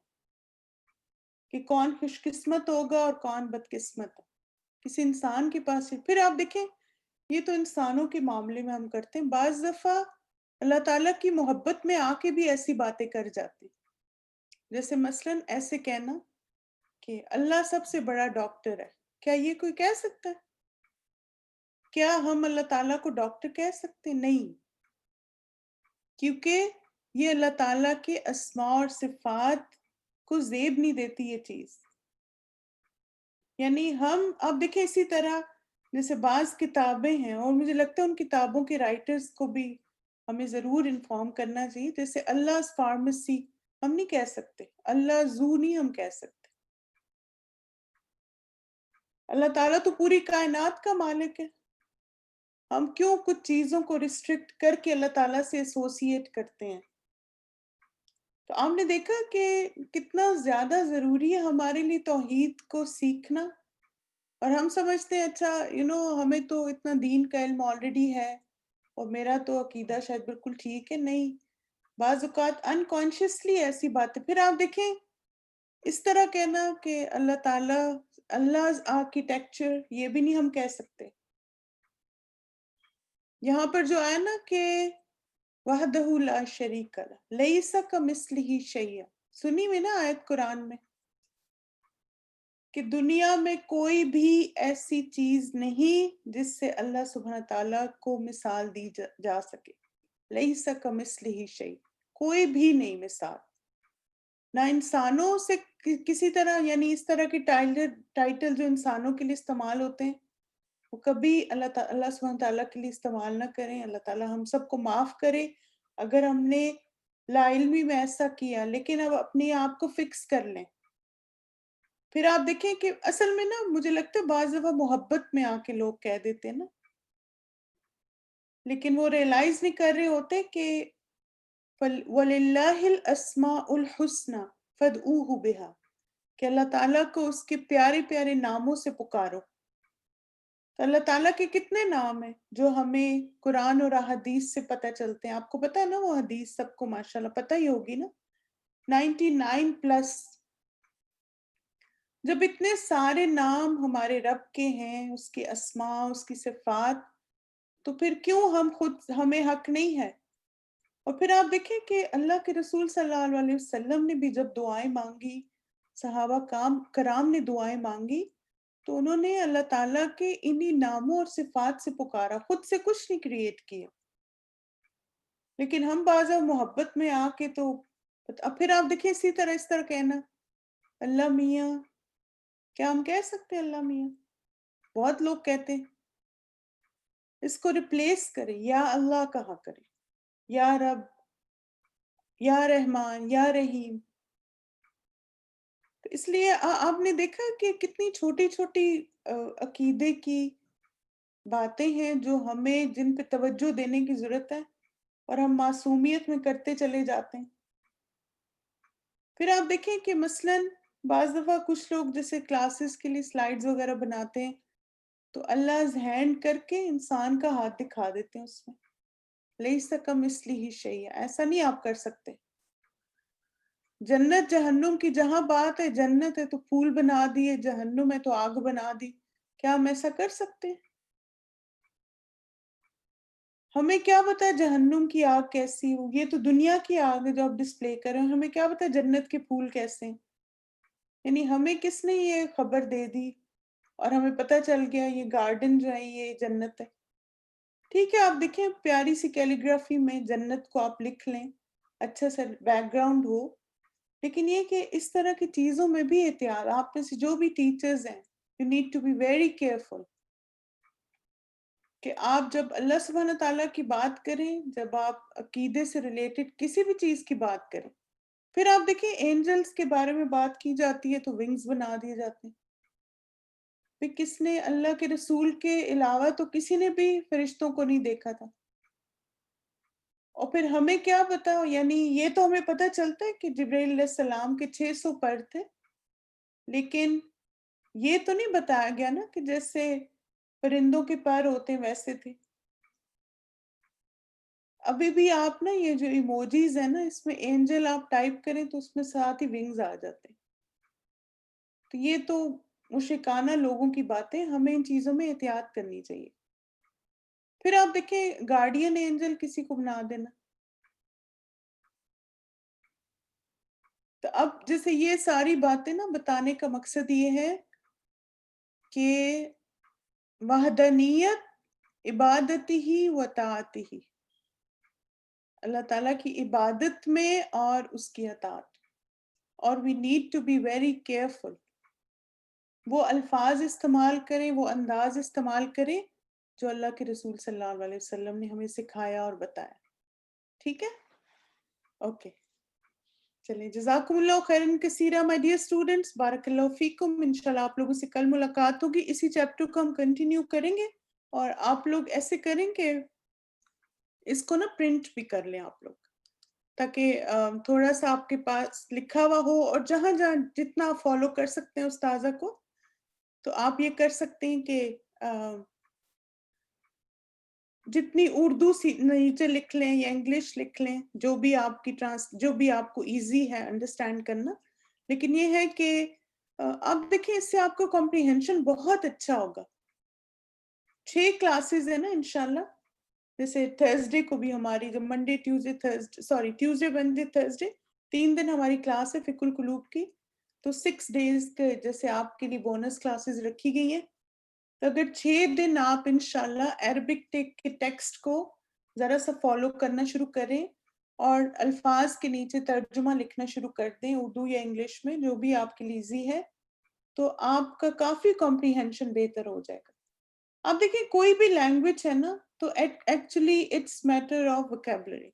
کہ کون خوش قسمت ہوگا اور کون بدقسمت ہے. کسی انسان کے پاس پھر آپ دیکھیں یہ تو انسانوں کے معاملے میں ہم کرتے ہیں. بعض دفعہ اللہ تعالیٰ کی محبت میں آ کے بھی ایسی باتیں کر جاتے ہیں. جیسے مثلاً ایسے کہنا کہ اللہ سب سے بڑا ڈاکٹر ہے. کیا یہ کوئی کہہ سکتا ہے؟ کیا ہم اللہ تعالیٰ کو ڈاکٹر کہہ سکتے؟ نہیں، کیونکہ یہ اللہ تعالیٰ کے اسماء اور صفات کو زیب نہیں دیتی یہ چیز. یعنی ہم اب دیکھیں اسی طرح جیسے بعض کتابیں ہیں اور مجھے لگتا ہے ان کتابوں کے رائٹرز کو بھی ہمیں ضرور انفارم کرنا چاہیے. جیسے اللہ فارمیسی ہم نہیں کہہ سکتے، اللہ زو نہیں ہم کہہ سکتے. اللہ تعالیٰ تو پوری کائنات کا مالک ہے. ہم کیوں کچھ چیزوں کو ریسٹرکٹ کر کے اللہ تعالیٰ سے ایسوسیٹ کرتے ہیں؟ تو آپ نے دیکھا کہ کتنا زیادہ ضروری ہے ہمارے لیے توحید کو سیکھنا. اور ہم سمجھتے ہیں اچھا ہمیں تو اتنا دین کا علم آلریڈی ہے اور میرا تو عقیدہ شاید بالکل ٹھیک ہے. نہیں، بعض اوقات انکانشیسلی ایسی باتیں. پھر آپ دیکھیں اس طرح کہنا کہ اللہ تعالیٰ اللہ آرکیٹیکچر، یہ بھی نہیں ہم کہہ سکتے. یہاں پر جو آیا نا کہ وحدہ لا شریک لہ لیس کمثلہ شیء، سنی میں نا آیت قرآن میں کہ دنیا میں کوئی بھی ایسی چیز نہیں جس سے اللہ سبحانہ تعالیٰ کو مثال دی جا سکے. لیس کمثلہ شیء، کوئی بھی نہیں مثال. نہ انسانوں سے کسی طرح، یعنی اس طرح کے ٹائٹل جو انسانوں کے لیے استعمال ہوتے ہیں وہ کبھی اللہ سبحانہ تعالیٰ کے لیے استعمال نہ کریں. اللہ تعالیٰ ہم سب کو معاف کرے اگر ہم نے لا علمی میں ایسا کیا، لیکن اب اپنے آپ کو فکس کر لیں. پھر آپ دیکھیں کہ اصل میں نا مجھے لگتا ہے بعض دفعہ محبت میں آ کے لوگ کہہ دیتے ہیں نا، لیکن وہ ریئلائز نہیں کر رہے ہوتے کہ وَلِلَّهِ الْأَسْمَاءُ الْحُسْنَى فَادْعُوهُ بِهَا، کہ اللہ تعالیٰ کو اس کے پیارے پیارے ناموں سے پکارو. تو اللہ تعالیٰ کے کتنے نام ہیں جو ہمیں قرآن اور احادیث سے پتہ چلتے ہیں. آپ کو پتہ ہے نا وہ حدیث سب کو ماشاءاللہ پتہ ہی ہوگی نا، 99+. جب اتنے سارے نام ہمارے رب کے ہیں، اس کے اسماء، اس کی صفات، تو پھر کیوں ہمیں حق نہیں ہے؟ اور پھر آپ دیکھیں کہ اللہ کے رسول صلی اللہ علیہ وسلم نے بھی جب دعائیں مانگی، صحابہ کرام نے دعائیں مانگی، تو انہوں نے اللہ تعالیٰ کے انہی ناموں اور صفات سے پکارا، خود سے کچھ نہیں کریٹ کیا. لیکن ہم بعض محبت میں آ کے تو اب پھر آپ دیکھیں اس طرح کہنا اللہ میاں، کیا ہم کہہ سکتے ہیں اللہ میاں؟ بہت لوگ کہتے ہیں. اس کو ریپلیس کریں، یا اللہ کہا کریں، یا رب، یا رحمان، یا رحیم. تو اس لیے آپ نے دیکھا کہ کتنی چھوٹی چھوٹی عقیدے کی باتیں ہیں جو ہمیں جن پہ توجہ دینے کی ضرورت ہے اور ہم معصومیت میں کرتے چلے جاتے ہیں. پھر آپ دیکھیں کہ مثلاً بعض دفعہ کچھ لوگ جیسے کلاسز کے لیے سلائیڈز وغیرہ بناتے ہیں تو اللہ ہینڈ کر کے انسان کا ہاتھ دکھا دیتے ہیں اس میں، لیس کمثلہ شیء. ایسا نہیں آپ کر سکتے. جنت جہنم کی جہاں بات ہے، جنت ہے تو پھول بنا دیے، جہنم ہے تو آگ بنا دی. کیا ہم ایسا کر سکتے ہیں؟ ہمیں کیا پتا جہنم کی آگ کیسی ہو؟ یہ تو دنیا کی آگ ہے جو آپ ڈسپلے کر رہے ہیں. ہمیں کیا پتا جنت کے پھول کیسے ہیں؟ یعنی ہمیں کس نے یہ خبر دے دی اور ہمیں پتہ چل گیا یہ گارڈن جو ہے یہ جنت ہے. ٹھیک ہے، آپ دیکھیں پیاری سی کیلیگرافی میں جنت کو آپ لکھ لیں، اچھا سا بیک گراؤنڈ ہو، لیکن یہ کہ اس طرح کی چیزوں میں بھی احتیاط. آپ میں سے جو بھی ٹیچرز ہیں، you need to be very careful کہ آپ جب اللہ سبحانہ تعالیٰ کی بات کریں، جب آپ عقیدے سے ریلیٹڈ کسی بھی چیز کی بات کریں. پھر آپ دیکھیں اینجلز کے بارے میں بات کی جاتی ہے تو ونگز بنا دیے جاتے ہیں. پھر کس نے اللہ کے رسول کے علاوہ تو کسی نے بھی فرشتوں کو نہیں دیکھا تھا. اور پھر ہمیں کیا پتا، یعنی یہ تو ہمیں پتہ چلتا ہے کہ جبرائیل علیہ السلام کے 600 پر تھے، لیکن یہ تو نہیں بتایا گیا نا کہ جیسے پرندوں کے پر ہوتے ہیں ویسے تھے. ابھی بھی آپ نا یہ جو ایموجیز ہیں نا، اس میں اینجل آپ ٹائپ کریں تو اس میں ساتھ ہی ونگز آ جاتے ہیں. تو یہ تو مشرکانہ لوگوں کی باتیں، ہمیں ان چیزوں میں احتیاط کرنی چاہیے. پھر آپ دیکھیں گارڈین اینجل کسی کو بنا دینا. تو اب جیسے یہ ساری باتیں نا بتانے کا مقصد یہ ہے کہ وحدانیت عبادتی ہی و طاعتی ہی، اللہ تعالیٰ کی عبادت میں اور اس کی اطاعت. اور we need to be very careful، وہ الفاظ استعمال کریں، وہ انداز استعمال کریں جو اللہ کے رسول صلی اللہ علیہ وسلم نے ہمیں سکھایا اور بتایا. ٹھیک ہے؟ اوکے چلیں، جزاکم اللہ خیرن کثیرہ مائی ڈیئر اسٹوڈنٹس، بارک اللہ فیکم. انشاءاللہ آپ لوگوں سے کل ملاقات ہوگی. اسی چیپٹر کو ہم کنٹینیو کریں گے، اور آپ لوگ ایسے کریں کہ اس کو نا پرنٹ بھی کر لیں آپ لوگ، تاکہ تھوڑا سا آپ کے پاس لکھا ہوا ہو، اور جہاں جہاں جتنا آپ فالو کر سکتے ہیں استاذہ کو، تو آپ یہ کر سکتے ہیں کہ جتنی اردو نیچے لکھ لیں یا انگلش لکھ لیں، جو بھی آپ کی جو بھی آپ کو ایزی ہے انڈرسٹینڈ کرنا. لیکن یہ ہے کہ اب دیکھیں اس سے آپ کو کمپریہنشن بہت اچھا ہوگا. 6 کلاسز ہیں نا انشاءاللہ. جیسے تھرسڈے کو بھی ہماری، جب منڈے ٹیوزڈے وینسڈے تھرسڈے 3 دن ہماری کلاس ہے فقہ القلوب کی، تو 6 days کے جیسے آپ کے لیے بونس کلاسز رکھی گئی ہیں. تو اگر 6 دن آپ انشاءاللہ عربک کے ٹیکسٹ کو ذرا سا فالو کرنا شروع کریں، اور الفاظ کے نیچے ترجمہ لکھنا شروع کر دیں اردو یا انگلش میں، جو بھی آپ کے لیے ایزی ہے، تو آپ کا کافی کمپریہنشن بہتر ہو جائے گا. اب دیکھیں کوئی بھی لینگویج ہے نا، تو actually it's matter of vocabulary.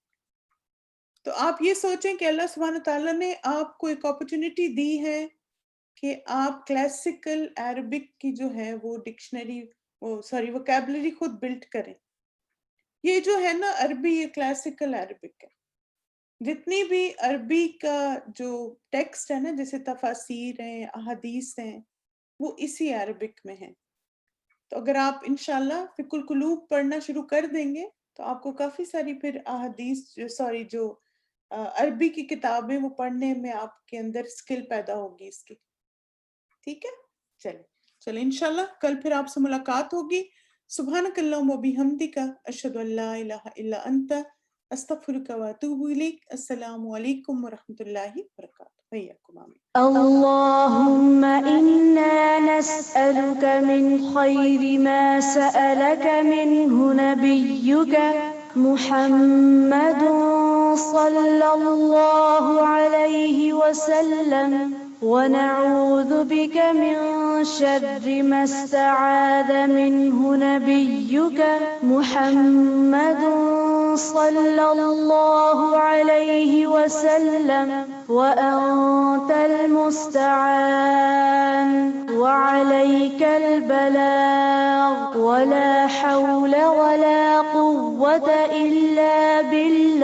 تو آپ یہ سوچیں کہ اللہ سبحانہ تعالیٰ نے آپ کو ایک اپرچونٹی دی ہے کہ آپ کلاسیکل عربک کی جو ہے وہ ڈکشنری ووکیبلری خود بلڈ کریں. یہ جو ہے نا عربی، یہ کلاسیکل عربک ہے. جتنی بھی عربی کا جو ٹیکسٹ ہے نا، جیسے تفاسیر ہیں، احادیث ہیں، وہ اسی عربک میں ہیں. تو اگر آپ انشاءاللہ فقہ القلوب پڑھنا شروع کر دیں گے تو آپ کو کافی ساری پھر احادیث جو عربی کی کتابیں وہ پڑھنے میں آپ کے اندر سکل پیدا ہوگی اس کی. ٹھیک ہے؟ چلیں انشاءاللہ کل پھر آپ سے ملاقات ہوگی. سبحانک اللہم و بحمدک، اشہد ان لا الہ الا انت، استغفرک و اتوب الیک. السلام علیکم ورحمۃ اللہ وبرکاتہ. حیاکم آمین.
اللهم إنا نسألك من خير ما سألك منه نبيك محمد صلى الله عليه وسلم، ونعوذ بك من شر ما استعاذ منه نبيك محمد صلى الله عليه وسلم، وأنت المستعان وعليك البلاغ، ولا حول ولا قوة إلا بالله.